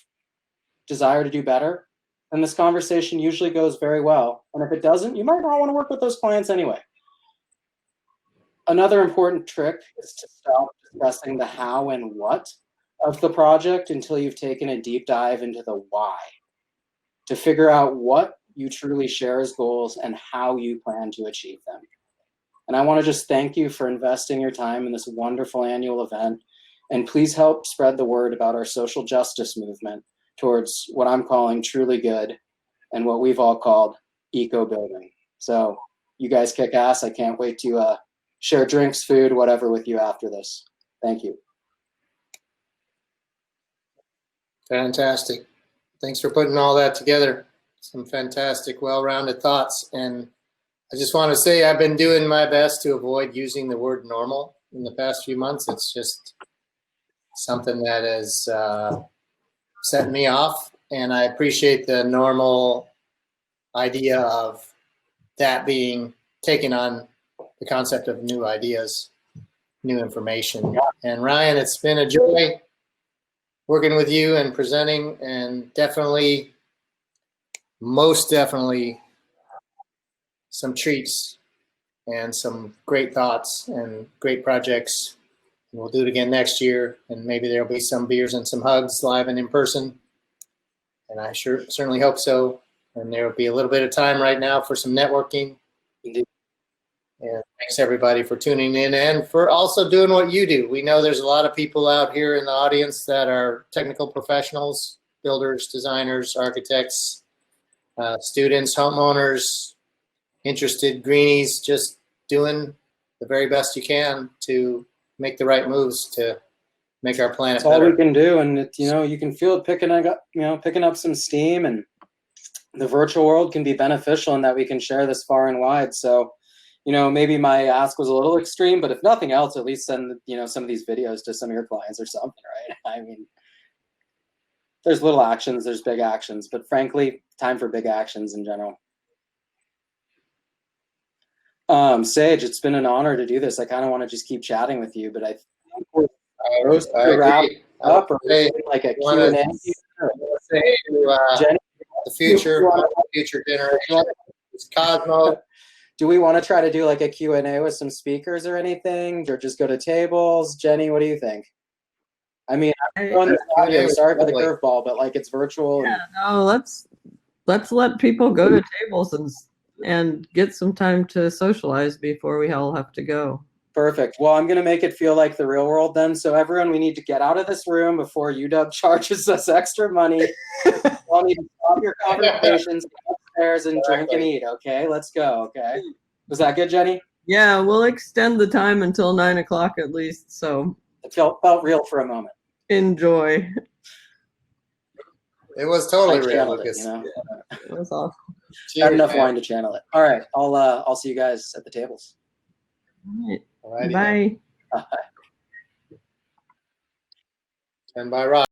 desire to do better, then this conversation usually goes very well. And if it doesn't, you might not want to work with those clients anyway. Another important trick is to stop discussing the how and what of the project until you've taken a deep dive into the why, to figure out what you truly share as goals and how you plan to achieve them. And I want to just thank you for investing your time in this wonderful annual event. And please help spread the word about our social justice movement towards what I'm calling truly good and what we've all called eco building. So you guys kick ass. I can't wait to share drinks, food, whatever with you after this. Thank you. Fantastic. Thanks for putting all that together. Some fantastic, well-rounded thoughts. And I just want to say I've been doing my best to avoid using the word normal in the past few months. It's just something that has set me off. And I appreciate the normal idea of that being taken on the concept of new ideas, new information. And Ryan, it's been a joy working with you and presenting, and definitely, most definitely, some treats and some great thoughts and great projects. And we'll do it again next year, and maybe there'll be some beers and some hugs live and in person. And I certainly hope so. And there will be a little bit of time right now for some networking. Indeed. And thanks everybody for tuning in and for also doing what you do. We know there's a lot of people out here in the audience that are technical professionals, builders, designers, architects, students, homeowners, interested greenies, just doing the very best you can to make the right moves to make our planet That's all better. we can do. And it, you can feel it picking up some steam, and the virtual world can be beneficial in that we can share this far and wide. So, maybe my ask was a little extreme, but if nothing else, at least send, some of these videos to some of your clients or something, right? I mean, there's little actions, there's big actions, but frankly, time for big actions in general. Sage, it's been an honor to do this. I kind of want to just keep chatting with you, but I think we're supposed to wrap up or like a Q&A. Say to Jenny, the future generation, Cosmo. Do we want to try to do like a Q&A with some speakers or anything, or just go to tables? Jenny, what do you think? I mean, I'm on the audio, sorry for the curveball, but like it's virtual. Yeah, no, let's let people go to tables and get some time to socialize before we all have to go. Perfect. Well, I'm going to make it feel like the real world then. So everyone, we need to get out of this room before UW charges us extra money. We'll need to stop your conversations, go upstairs and drink and eat. Okay, let's go. Okay. Was that good, Jenny? Yeah, we'll extend the time until 9 o'clock at least. So It felt real for a moment. enjoy. It was totally I real, channeled it, Lucas. It was awesome. I had enough man. wine to channel it. All right. I'll see you guys at the tables. All right. Alrighty then. Bye. And by Rob.